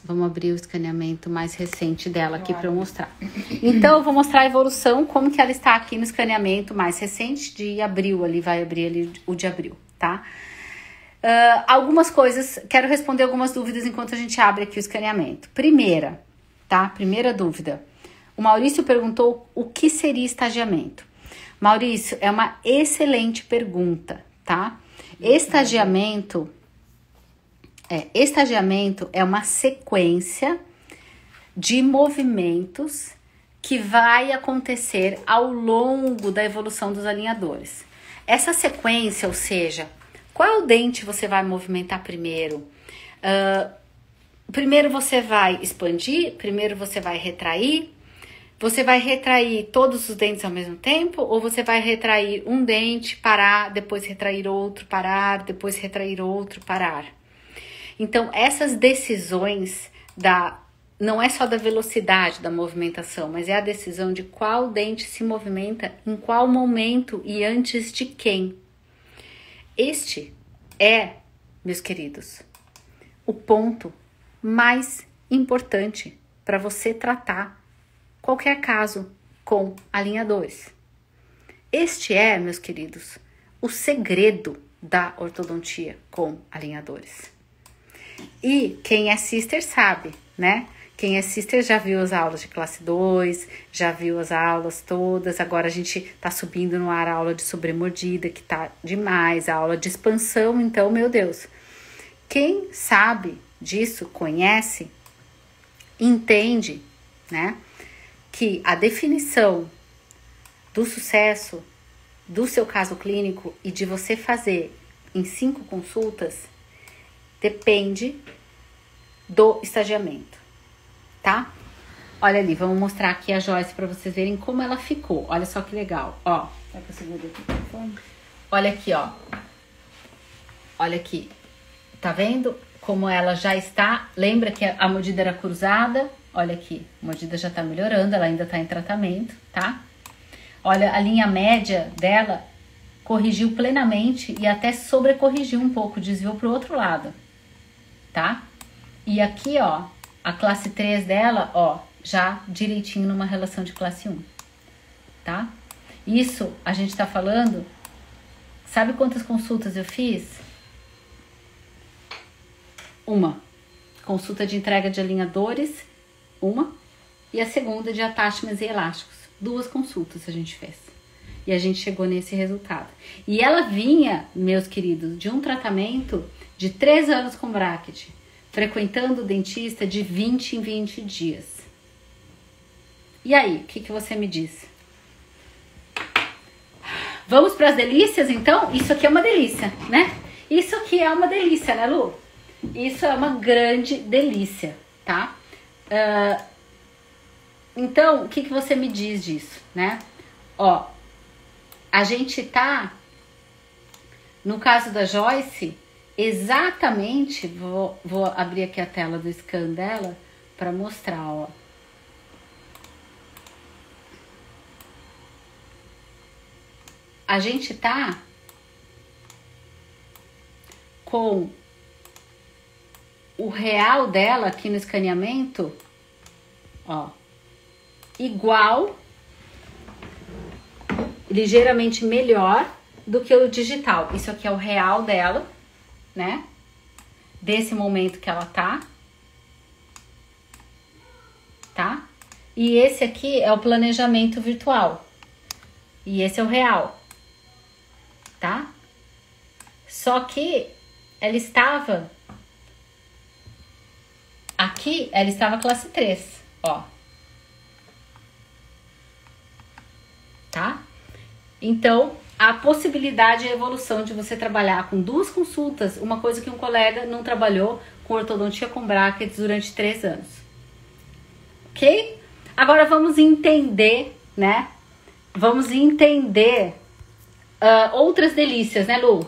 Vamos abrir o escaneamento mais recente dela aqui para eu mostrar. Então, eu vou mostrar a evolução, como que ela está aqui no escaneamento mais recente de abril, ali vai abrir ali o de abril, tá? Algumas coisas, quero responder algumas dúvidas enquanto a gente abre aqui o escaneamento. Primeira dúvida. O Maurício perguntou o que seria estagiamento. Maurício, é uma excelente pergunta, tá? Estagiamento é uma sequência de movimentos que vai acontecer ao longo da evolução dos alinhadores. Essa sequência, ou seja, qual dente você vai movimentar primeiro? Primeiro você vai expandir, primeiro você vai retrair todos os dentes ao mesmo tempo, ou você vai retrair um dente, parar, depois retrair outro, parar, depois retrair outro, parar. Então, essas decisões não é só da velocidade da movimentação, mas é a decisão de qual dente se movimenta, em qual momento e antes de quem. Este é, meus queridos, o ponto mais importante para você tratar qualquer caso com alinhadores. Este é, meus queridos, o segredo da ortodontia com alinhadores. E quem é sister sabe, né? Quem é sister já viu as aulas de classe 2, já viu as aulas todas. Agora a gente tá subindo no ar a aula de sobremordida, que tá demais, a aula de expansão, então, meu Deus. Quem sabe disso, conhece, entende, né? Que a definição do sucesso do seu caso clínico e de você fazer em 5 consultas depende do estagiamento, tá? Olha ali, vamos mostrar aqui a Joyce para vocês verem como ela ficou. Olha só que legal, ó. Será que eu seguro aqui o telefone? Olha aqui, ó. Olha aqui. Tá vendo como ela já está? Lembra que a mordida era cruzada? Olha aqui, a mordida já tá melhorando, ela ainda tá em tratamento, tá? Olha, a linha média dela corrigiu plenamente e até sobrecorrigiu um pouco, desviou pro outro lado, tá? E aqui, ó, a classe 3 dela, ó, já direitinho numa relação de classe 1, tá? Isso a gente tá falando, sabe quantas consultas eu fiz? Uma. Consulta de entrega de alinhadores, uma. E a segunda de attachments e elásticos. 2 consultas a gente fez. E a gente chegou nesse resultado. E ela vinha, meus queridos, de um tratamento de 3 anos com bracket, frequentando o dentista de 20 em 20 dias. E aí, o que você me diz? Vamos para as delícias, então? Isso aqui é uma delícia, né? Isso aqui é uma delícia, né, Lu? Isso é uma grande delícia, tá? Então, o que você me diz disso, né? Ó, a gente tá, no caso da Joyce, exatamente, vou abrir aqui a tela do scan dela para mostrar, ó. A gente tá com o real dela aqui no escaneamento, ó, igual, ligeiramente melhor do que o digital. Isso aqui é o real dela, né? Desse momento que ela tá. Tá? E esse aqui é o planejamento virtual. E esse é o real. Tá? Só que ela estava... Aqui, ela estava classe 3, ó. Tá? Então, a possibilidade e a evolução de você trabalhar com 2 consultas, uma coisa que um colega não trabalhou com ortodontia com brackets durante 3 anos. Ok? Agora vamos entender, né? Vamos entender outras delícias, né, Lu?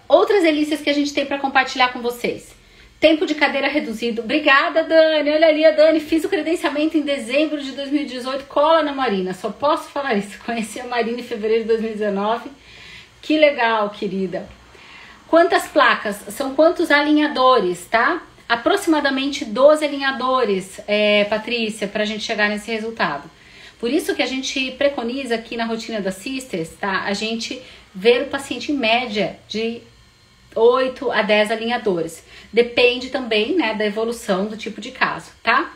Outras delícias que a gente tem para compartilhar com vocês. Tempo de cadeira reduzido. Obrigada, Dani. Olha ali a Dani. Fiz o credenciamento em dezembro de 2018. Cola na Marina. Só posso falar isso. Conheci a Marina em fevereiro de 2019. Que legal, querida. Quantas placas? São quantos alinhadores, tá? Aproximadamente 12 alinhadores, Patrícia, pra gente chegar nesse resultado. Por isso que a gente preconiza aqui na rotina das Sisters, tá? A gente ver o paciente em média de 8 a 10 alinhadores. Depende também, né, da evolução do tipo de caso, tá?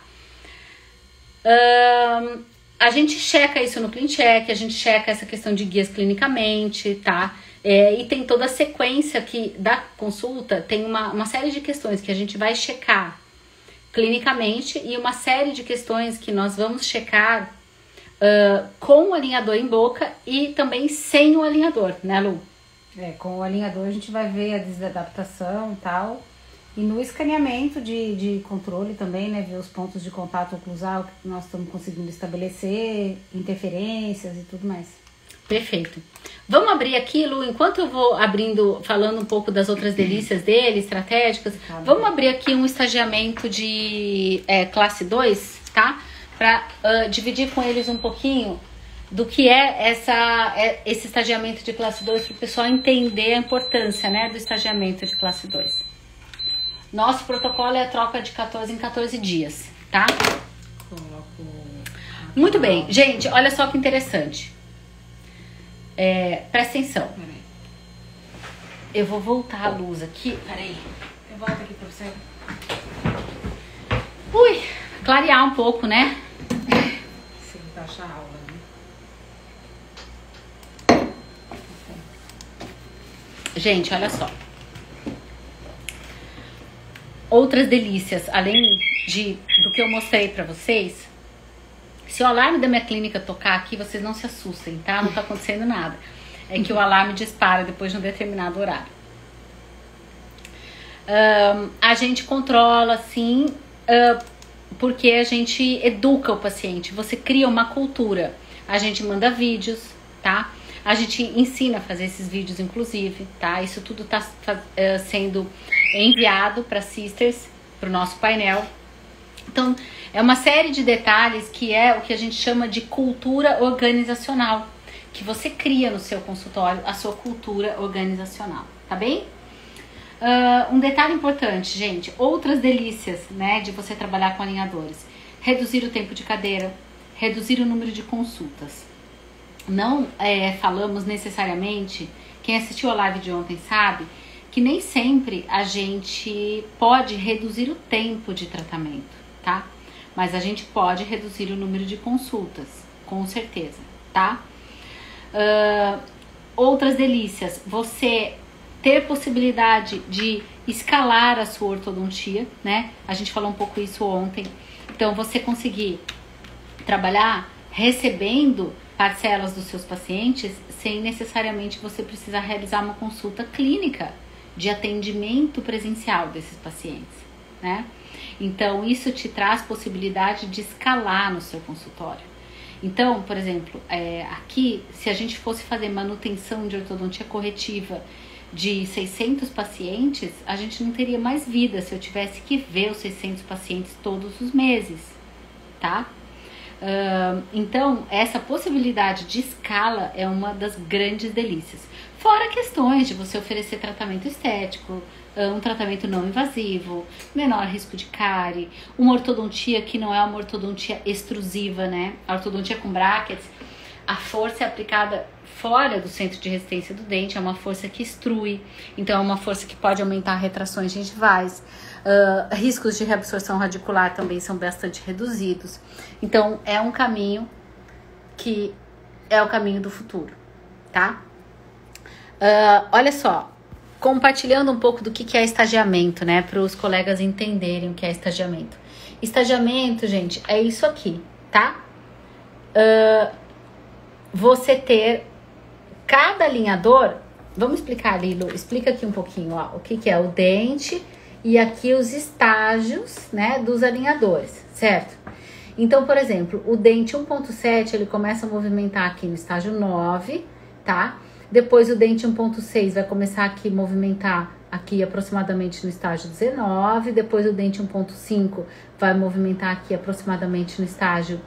A gente checa isso no ClinCheck, a gente checa essa questão de guias clinicamente, tá? E tem toda a sequência aqui da consulta, tem uma série de questões que a gente vai checar clinicamente e uma série de questões que nós vamos checar com o alinhador em boca e também sem o alinhador, né, Lu? Com o alinhador a gente vai ver a desadaptação e tal. E no escaneamento de controle também, né? Ver os pontos de contato oclusal que nós estamos conseguindo estabelecer, interferências e tudo mais. Perfeito. Vamos abrir aqui, Lu, enquanto eu vou abrindo, falando um pouco das outras delícias dele, estratégicas, vamos abrir aqui um estagiamento de classe 2, tá? Para dividir com eles um pouquinho do que é esse estagiamento de classe 2, para o pessoal entender a importância, né, do estagiamento de classe 2. Nosso protocolo é a troca de 14 em 14 dias, tá? Muito bem. Gente, olha só que interessante. Presta atenção. Eu vou voltar a luz aqui. Peraí. Eu volto aqui pra você. Ui, clarear um pouco, né? Sem baixar a aula, né? Gente, olha só. Outras delícias, além do que eu mostrei pra vocês. Se o alarme da minha clínica tocar aqui, vocês não se assustem, tá? Não tá acontecendo nada. É que o alarme dispara depois de um determinado horário. A gente controla, sim, porque a gente educa o paciente. Você cria uma cultura. A gente manda vídeos, tá? A gente ensina a fazer esses vídeos, inclusive, tá? Isso tudo tá sendo enviado para Sisters, para o nosso painel, Então, é uma série de detalhes que é o que a gente chama de cultura organizacional, que você cria no seu consultório a sua cultura organizacional, tá bem? Um detalhe importante, gente, outras delícias, né, de você trabalhar com alinhadores. Reduzir o tempo de cadeira, reduzir o número de consultas. Não falamos necessariamente, quem assistiu a live de ontem sabe, que nem sempre a gente pode reduzir o tempo de tratamento, tá? Mas a gente pode reduzir o número de consultas, com certeza, tá? Outras delícias, você ter possibilidade de escalar a sua ortodontia, né? A gente falou um pouco isso ontem. Então, você conseguir trabalhar recebendo parcelas dos seus pacientes sem necessariamente você precisar realizar uma consulta clínica de atendimento presencial desses pacientes, né? Então, isso te traz possibilidade de escalar no seu consultório. Então, por exemplo, aqui, se a gente fosse fazer manutenção de ortodontia corretiva de 600 pacientes, a gente não teria mais vida se eu tivesse que ver os 600 pacientes todos os meses, tá? Então, essa possibilidade de escala é uma das grandes delícias. Fora questões de você oferecer tratamento estético, um tratamento não invasivo, menor risco de cárie, uma ortodontia que não é uma ortodontia extrusiva, né? A ortodontia com brackets, a força é aplicada fora do centro de resistência do dente, é uma força que extrui, então é uma força que pode aumentar retrações gengivais. Riscos de reabsorção radicular também são bastante reduzidos. Então, é um caminho que é o caminho do futuro, tá? Olha só, compartilhando um pouco do que é estagiamento, né? Para os colegas entenderem o que é estagiamento. Estagiamento, gente, é isso aqui, tá? Você ter cada alinhador. Vamos explicar, Lilo, explica aqui um pouquinho, ó, o que é o dente e aqui os estágios, né, dos alinhadores, certo? Então, por exemplo, o dente 1.7, ele começa a movimentar aqui no estágio 9, tá? Depois o dente 1.6 vai começar aqui a movimentar aqui aproximadamente no estágio 19, depois o dente 1.5 vai movimentar aqui aproximadamente no estágio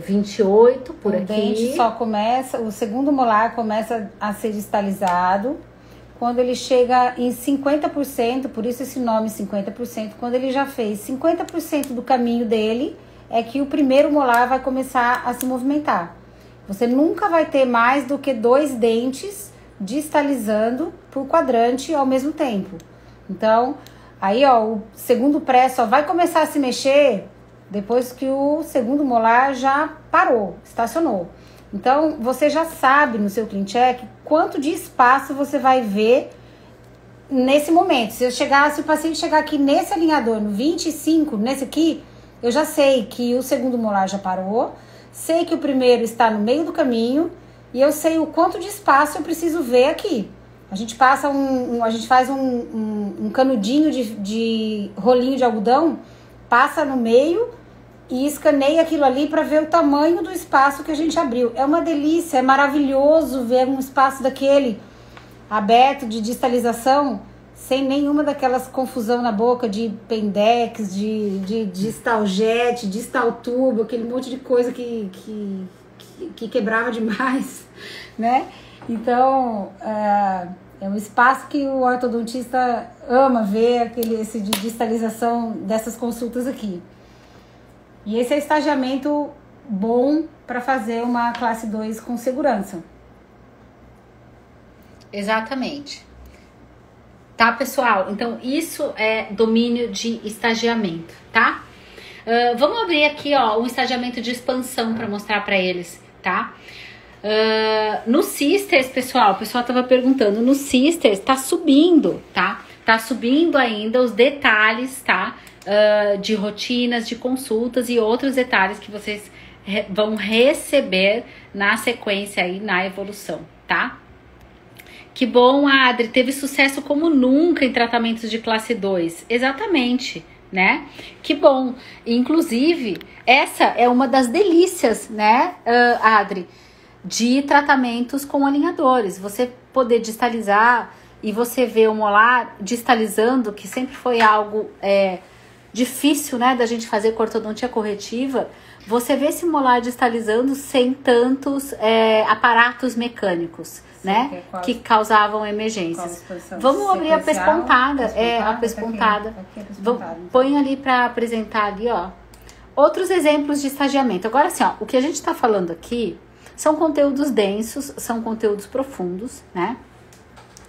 28, por aqui. O dente só começa, o segundo molar começa a ser distalizado quando ele chega em 50%, por isso esse nome 50%, quando ele já fez 50% do caminho dele, é que o primeiro molar vai começar a se movimentar. Você nunca vai ter mais do que 2 dentes distalizando por quadrante ao mesmo tempo. Então, aí ó, o segundo pré só vai começar a se mexer depois que o segundo molar já parou, estacionou. Então, você já sabe no seu CleanCheck quanto de espaço você vai ver nesse momento. Se o paciente chegar aqui nesse alinhador, no 25, nesse aqui, eu já sei que o segundo molar já parou, sei que o primeiro está no meio do caminho e eu sei o quanto de espaço eu preciso ver aqui. A gente passa a gente faz um canudinho de rolinho de algodão, passa no meio e escaneia aquilo ali para ver o tamanho do espaço que a gente abriu. É uma delícia, é maravilhoso ver um espaço daquele aberto de distalização, sem nenhuma daquelas confusão na boca de pendex, de distaljet, distaltubo, aquele monte de coisa que quebrava demais, né? Então, é um espaço que o ortodontista ama ver, esse de distalização dessas consultas aqui. E esse é estagiamento bom para fazer uma classe 2 com segurança. Exatamente. Tá, pessoal? Então, isso é domínio de estagiamento, tá? Vamos abrir aqui, ó, um estagiamento de expansão para mostrar para eles, tá? No Sisters, pessoal, o pessoal tava perguntando, no Sisters tá subindo, tá? Tá subindo ainda os detalhes, tá? De rotinas, de consultas e outros detalhes que vocês vão receber na sequência aí, na evolução, tá? Que bom, Adri, teve sucesso como nunca em tratamentos de classe 2. Exatamente, né? Que bom. Inclusive, essa é uma das delícias, né, Adri, de tratamentos com alinhadores. Você poder distalizar e você ver o molar distalizando, que sempre foi algo difícil, né, da gente fazer com ortodontia corretiva, você vê esse molar distalizando sem tantos aparatos mecânicos, né, que causavam emergências. Vamos abrir a pespontada, a pespontada. Põe ali para apresentar ali, ó. Outros exemplos de estagiamento. Agora, assim, ó, o que a gente está falando aqui são conteúdos densos, são conteúdos profundos, né?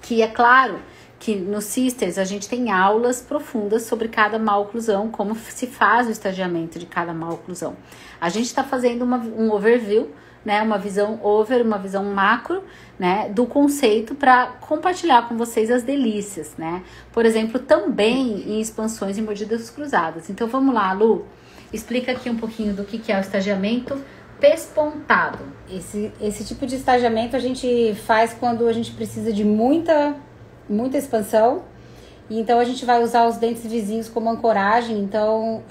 Que é claro que no Sisters a gente tem aulas profundas sobre cada maloclusão, como se faz o estagiamento de cada maloclusão. A gente está fazendo um overview, né? Uma visão uma visão macro, né? Do conceito para compartilhar com vocês as delícias, né? Por exemplo, também em expansões e mordidas cruzadas. Então vamos lá, Lu, explica aqui um pouquinho do que é o estagiamento pespontado. Esse tipo de estagiamento a gente faz quando a gente precisa de muita expansão, e então a gente vai usar os dentes vizinhos como ancoragem. Então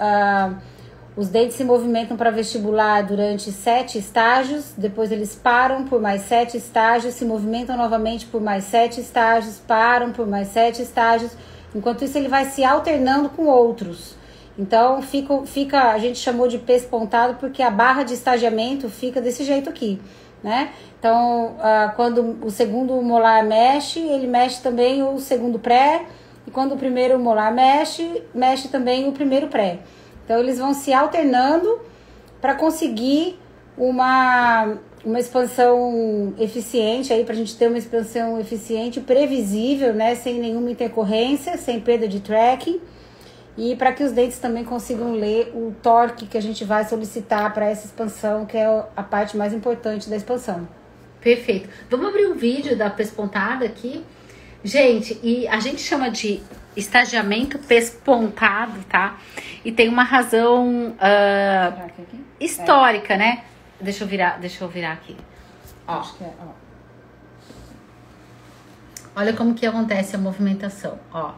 os dentes se movimentam para vestibular durante 7 estágios, depois eles param por mais 7 estágios, se movimentam novamente por mais 7 estágios, param por mais 7 estágios, enquanto isso ele vai se alternando com outros. Então fica, a gente chamou de pespontado porque a barra de estagiamento fica desse jeito aqui, né? Então, quando o segundo molar mexe, ele mexe também o segundo pré, e quando o primeiro molar mexe também o primeiro pré. Então, eles vão se alternando para conseguir uma expansão eficiente, aí, para a gente ter uma expansão eficiente, previsível, né? Sem nenhuma intercorrência, sem perda de tracking. E para que os dentes também consigam ler o torque que a gente vai solicitar para essa expansão, que é a parte mais importante da expansão. Perfeito. Vamos abrir um vídeo da pespontada aqui. Gente, e a gente chama de estagiamento pespontado, tá? E tem uma razão histórica, né? Deixa eu virar aqui. Ó. Acho que ó. Olha como que acontece a movimentação, ó.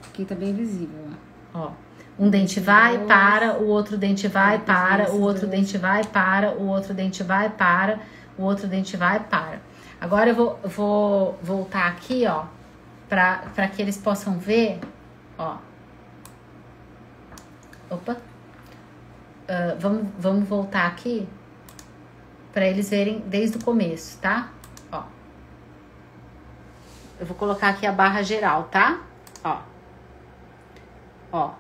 Aqui tá bem visível, ó. Um dente vai, para, o outro dente vai, para, o outro dente vai, para, o outro dente vai, para, o outro dente vai, para. Agora eu vou voltar aqui, ó, pra que eles possam ver, ó. Opa. Vamos voltar aqui pra eles verem desde o começo, tá? Ó. Eu vou colocar aqui a barra geral, tá? Ó. Ó,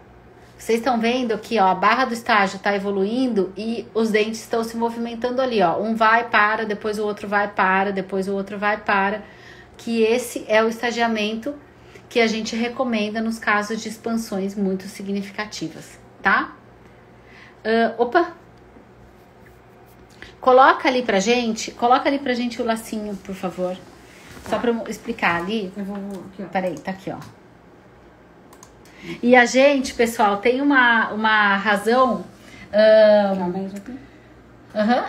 vocês estão vendo que ó, a barra do estágio está evoluindo e os dentes estão se movimentando ali, ó. Um vai, para, depois o outro vai, para, depois o outro vai, para. Que esse é o estagiamento que a gente recomenda nos casos de expansões muito significativas, tá? Opa! Coloca ali pra gente o lacinho, por favor. Só pra eu explicar ali. Eu vou aqui, ó. Peraí, tá aqui, ó. E a gente, pessoal, tem uma razão.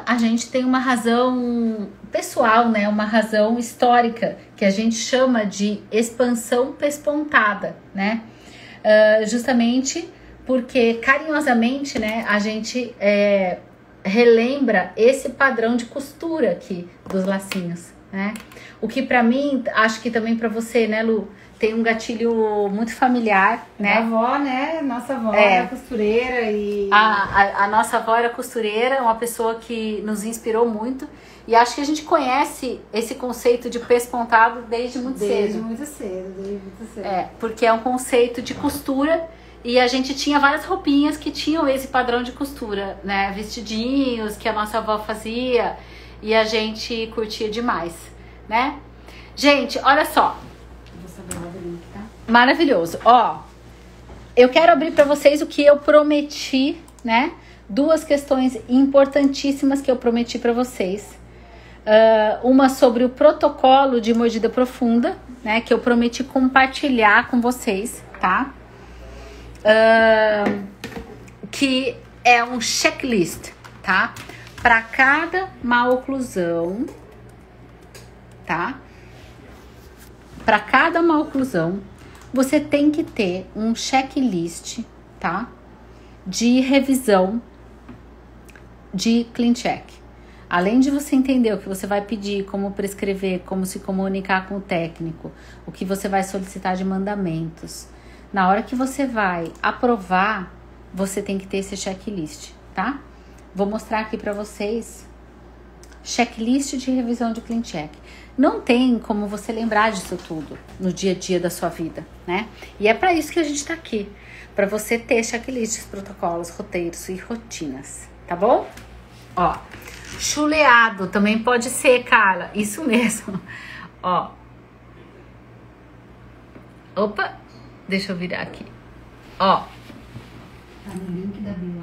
A gente tem uma razão pessoal, né? Uma razão histórica que a gente chama de expansão pespontada, né? Justamente porque carinhosamente, né? A gente relembra esse padrão de costura aqui dos lacinhos, né? O que pra mim, acho que também pra você, né, Lu? Tem um gatilho muito familiar, né? A avó, né? Nossa avó era costureira e... A nossa avó era costureira, uma pessoa que nos inspirou muito. E acho que a gente conhece esse conceito de pespontado desde muito cedo. Desde muito cedo. Porque é um conceito de costura e a gente tinha várias roupinhas que tinham esse padrão de costura, né? Vestidinhos que a nossa avó fazia e a gente curtia demais, né? Gente, olha só. Maravilhoso. Ó, eu quero abrir para vocês o que eu prometi, né? 2 questões importantíssimas que eu prometi para vocês. Uma sobre o protocolo de mordida profunda, né? Que eu prometi compartilhar com vocês, tá? Que é um checklist, tá? Para cada maloclusão, tá? Para cada maloclusão, você tem que ter um checklist, tá? De revisão de ClinCheck. Além de você entender o que você vai pedir, como prescrever, como se comunicar com o técnico, o que você vai solicitar de mandamentos, na hora que você vai aprovar, você tem que ter esse checklist, tá? Vou mostrar aqui pra vocês. Checklist de revisão de CleanCheck. Não tem como você lembrar disso tudo no dia a dia da sua vida, né? E é para isso que a gente tá aqui, para você ter checklists, protocolos, roteiros e rotinas, tá bom? Ó, chuleado também pode ser, Carla, isso mesmo. Ó, opa, deixa eu virar aqui. Ó, tá no link da bio.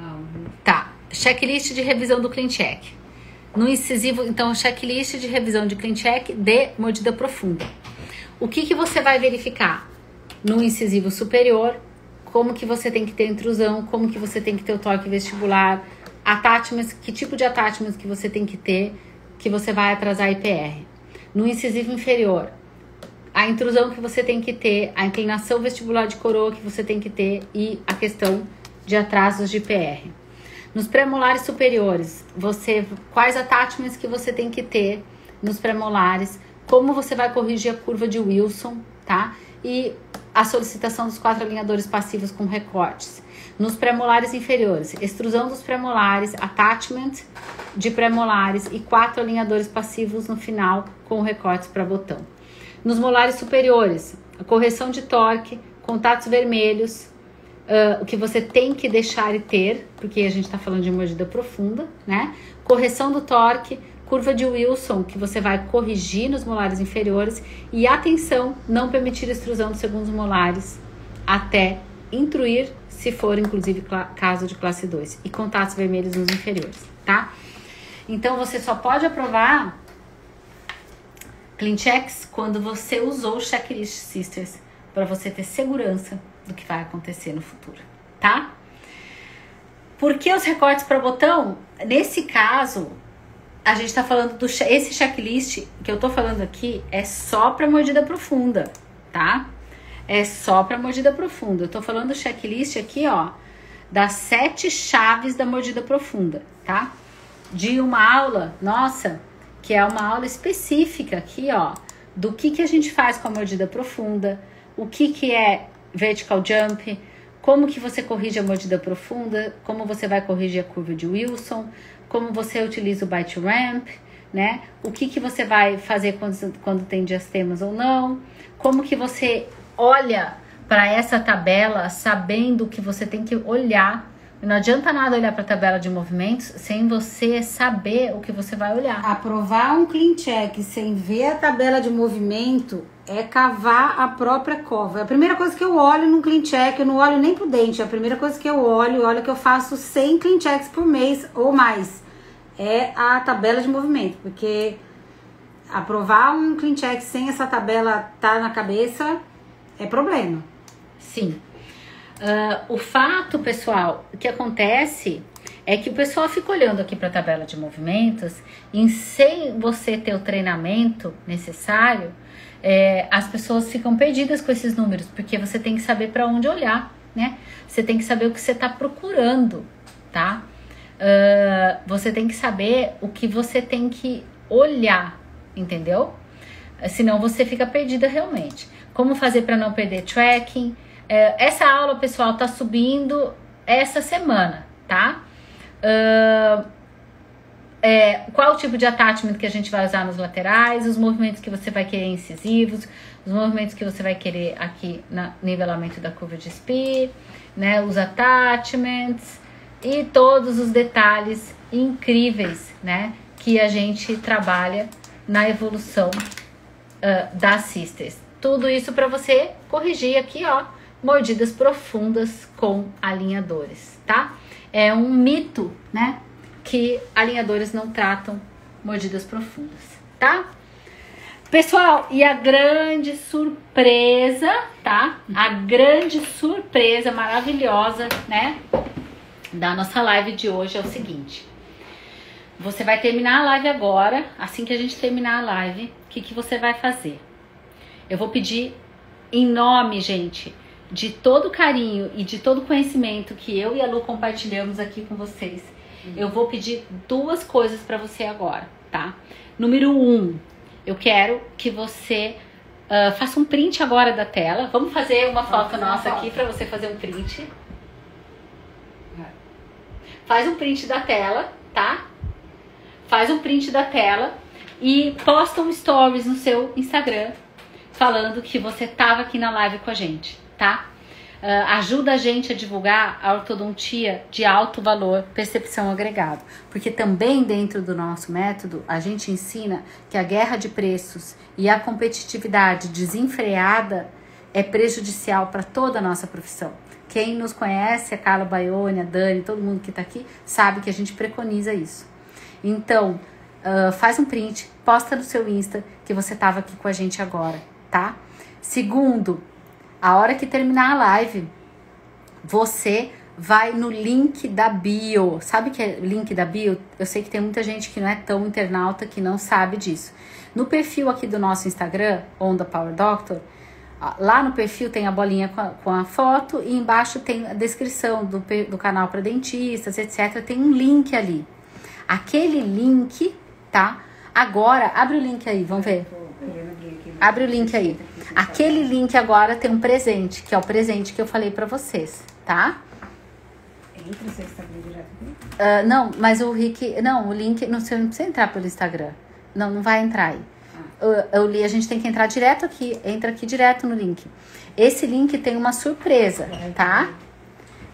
Tá, checklist de revisão do CleanCheck. No incisivo, então, checklist de revisão de CleanCheck de mordida profunda. O que você vai verificar? No incisivo superior, como que você tem que ter intrusão, como que você tem que ter o torque vestibular, attachments, que tipo de attachments que você tem que ter, que você vai atrasar IPR. No incisivo inferior, a intrusão que você tem que ter, a inclinação vestibular de coroa que você tem que ter e a questão de atrasos de IPR. Nos premolares superiores, quais attachments que você tem que ter nos premolares, como você vai corrigir a curva de Wilson, tá? E a solicitação dos 4 alinhadores passivos com recortes. Nos premolares inferiores, extrusão dos premolares, attachment de premolares e 4 alinhadores passivos no final com recortes para botão. Nos molares superiores, a correção de torque, contatos vermelhos, o que você tem que deixar e ter, porque a gente está falando de mordida profunda, né? Correção do torque, curva de Wilson, que você vai corrigir nos molares inferiores, e atenção, não permitir extrusão dos segundos molares até intruir, se for inclusive caso de classe 2, e contatos vermelhos nos inferiores, tá? Então você só pode aprovar CleanChecks quando você usou o checklist Sisters, para você ter segurança do que vai acontecer no futuro, tá? Por que os recortes para botão? Nesse caso, a gente tá falando esse checklist que eu tô falando aqui é só para mordida profunda, tá? É só para mordida profunda. Eu tô falando do checklist aqui, ó, das 7 chaves da mordida profunda, tá? De uma aula, nossa, que é uma aula específica aqui, ó, do que a gente faz com a mordida profunda, o que é vertical jump, como que você corrige a mordida profunda, como você vai corrigir a curva de Wilson, como você utiliza o bite ramp, né? O que você vai fazer quando tem diastemas ou não, como que você olha para essa tabela sabendo que você tem que olhar. Não adianta nada olhar para a tabela de movimentos sem você saber o que você vai olhar. Aprovar um CleanCheck sem ver a tabela de movimento é cavar a própria cova. A primeira coisa que eu olho num CleanCheck, eu não olho nem pro dente, a primeira coisa que eu olho, olha que eu faço 100 CleanChecks por mês ou mais, é a tabela de movimento, porque aprovar um CleanCheck sem essa tabela tá na cabeça é problema. Sim. O fato, pessoal, o que acontece é que o pessoal fica olhando aqui para a tabela de movimentos e sem você ter o treinamento necessário, as pessoas ficam perdidas com esses números, porque você tem que saber para onde olhar, né? Você tem que saber o que você está procurando, tá? Você tem que saber o que você tem que olhar, entendeu? Senão você fica perdida realmente. Como fazer para não perder tracking? Essa aula, pessoal, tá subindo essa semana, tá? Qual o tipo de attachment que a gente vai usar nos laterais, os movimentos que você vai querer incisivos, os movimentos que você vai querer aqui no nivelamento da curva de SPI, né? Os attachments e todos os detalhes incríveis, né? Que a gente trabalha na evolução das Sisters. Tudo isso para você corrigir aqui, ó, mordidas profundas com alinhadores, tá? É um mito, né, que alinhadores não tratam mordidas profundas, tá? Pessoal, e a grande surpresa, tá? A grande surpresa maravilhosa, né, da nossa live de hoje é o seguinte. Você vai terminar a live agora, assim que a gente terminar a live, o que você vai fazer? Eu vou pedir em nome, gente, de todo carinho e de todo conhecimento que eu e a Lu compartilhamos aqui com vocês, eu vou pedir 2 coisas para você agora, tá? Número 1, eu quero que você Faça um print agora da tela. Vamos fazer uma foto nossa aqui para você fazer um print. Faz um print da tela, tá? Faz um print da tela e posta um stories no seu Instagram falando que você tava aqui na live com a gente, tá? Ajuda a gente a divulgar a ortodontia de alto valor, percepção agregado. Porque também dentro do nosso método, a gente ensina que a guerra de preços e a competitividade desenfreada é prejudicial para toda a nossa profissão. Quem nos conhece, a Carla Baione, a Dani, todo mundo que tá aqui, sabe que a gente preconiza isso. Então, faz um print, posta no seu Insta que você tava aqui com a gente agora, tá? Segundo, a hora que terminar a live, você vai no link da bio. Sabe o que é link da bio? Eu sei que tem muita gente que não é tão internauta que não sabe disso. No perfil aqui do nosso Instagram, Onda Power Doctor, lá no perfil tem a bolinha com a foto e embaixo tem a descrição do canal para dentistas, etc. Tem um link ali. Aquele link, tá? Agora, abre o link aí, vamos ver. Abre o link aí. Aquele link agora tem um presente, que é o presente que eu falei pra vocês, tá? Entra no seu Instagram direto? Não, mas o Rick... Não, o link... Não, você não precisa entrar pelo Instagram. Não vai entrar aí. A gente tem que entrar direto aqui. Entra aqui direto no link. Esse link tem uma surpresa, tá?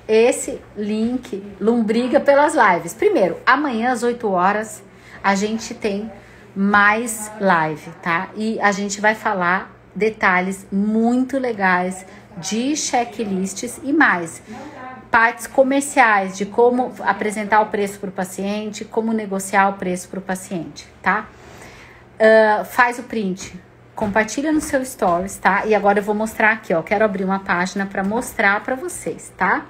Esse link lombriga pelas lives. Primeiro, amanhã às 8 horas a gente tem mais live, tá? E a gente vai falar detalhes muito legais de checklists e mais partes comerciais de como apresentar o preço para o paciente, como negociar o preço para o paciente, tá? Faz o print, compartilha no seu stories, tá? E agora eu vou mostrar aqui, ó, quero abrir uma página para mostrar para vocês, tá?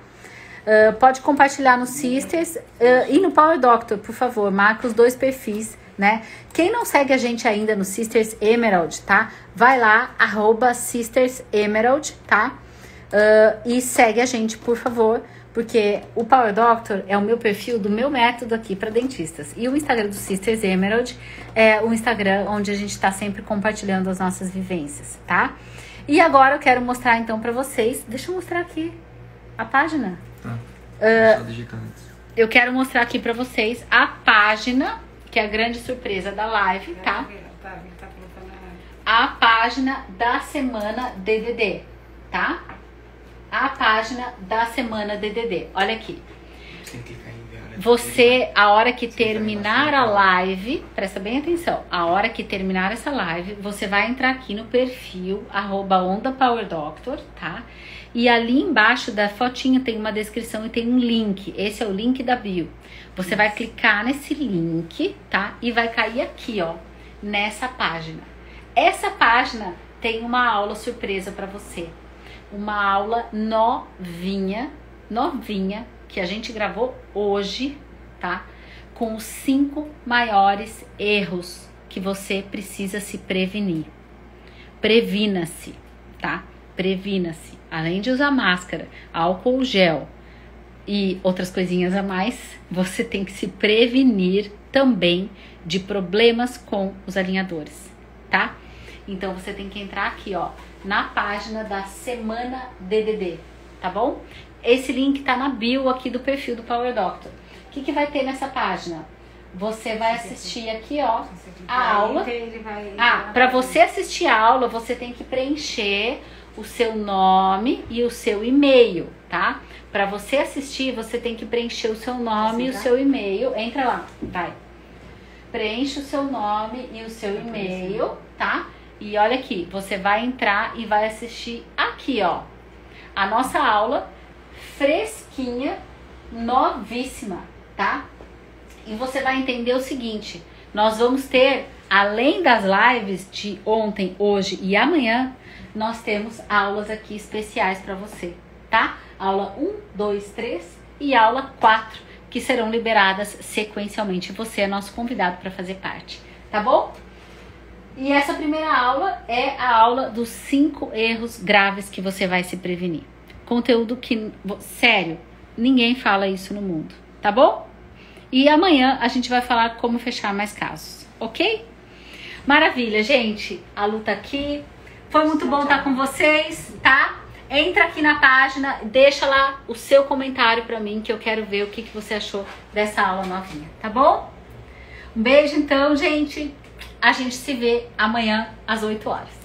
Pode compartilhar no Sisters e no Power Doctor, por favor, marca os dois perfis, né? Quem não segue a gente ainda no Sisters Emerald, tá? Vai lá, @Sisters Emerald, tá? E segue a gente, por favor, porque o Power Doctor é o meu perfil do meu método aqui para dentistas. E o Instagram do Sisters Emerald é o Instagram onde a gente tá sempre compartilhando as nossas vivências, tá? E agora eu quero mostrar então para vocês, deixa eu mostrar aqui a página. Tá, só digitar antes. Eu quero mostrar aqui para vocês a página, que é a grande surpresa da live, tá? A página da semana DDD, tá? A página da semana DDD. Olha aqui. Você, a hora que terminar a live, presta bem atenção, a hora que terminar essa live, você vai entrar aqui no perfil @OndaPowerDoctor, tá? E ali embaixo da fotinha tem uma descrição e tem um link. Esse é o link da bio. Você vai clicar nesse link, tá? E vai cair aqui, ó, nessa página. Essa página tem uma aula surpresa para você. Uma aula novinha, que a gente gravou hoje, tá? Com os 5 maiores erros que você precisa se prevenir. Previna-se, tá? Previna-se. Além de usar máscara, álcool gel e outras coisinhas a mais, você tem que se prevenir também de problemas com os alinhadores, tá? Então você tem que entrar aqui, ó, na página da semana DDD, tá bom? Esse link tá na bio aqui do perfil do Power Doctor. O que vai ter nessa página? Você vai assistir aqui, ó, a aula. Para você assistir a aula, você tem que preencher o seu nome e o seu e-mail, tá? Para você assistir, você tem que preencher o seu nome e o seu e-mail. Entra lá, vai. Preenche o seu nome e o seu e-mail, tá? E olha aqui, você vai entrar e vai assistir aqui, ó, a nossa aula fresquinha, novíssima, tá? E você vai entender o seguinte, nós vamos ter, além das lives de ontem, hoje e amanhã, nós temos aulas aqui especiais para você, tá? Aula 1, 2, 3 e aula 4, que serão liberadas sequencialmente. Você é nosso convidado para fazer parte, tá bom? E essa primeira aula é a aula dos 5 erros graves que você vai se prevenir. Conteúdo que, sério, ninguém fala isso no mundo, tá bom? E amanhã a gente vai falar como fechar mais casos, ok? Maravilha, gente. A Lu tá aqui. Foi muito bom estar com vocês, tá? Entra aqui na página, deixa lá o seu comentário pra mim, que eu quero ver o que você achou dessa aula novinha, tá bom? Um beijo então, gente. A gente se vê amanhã às 8 horas.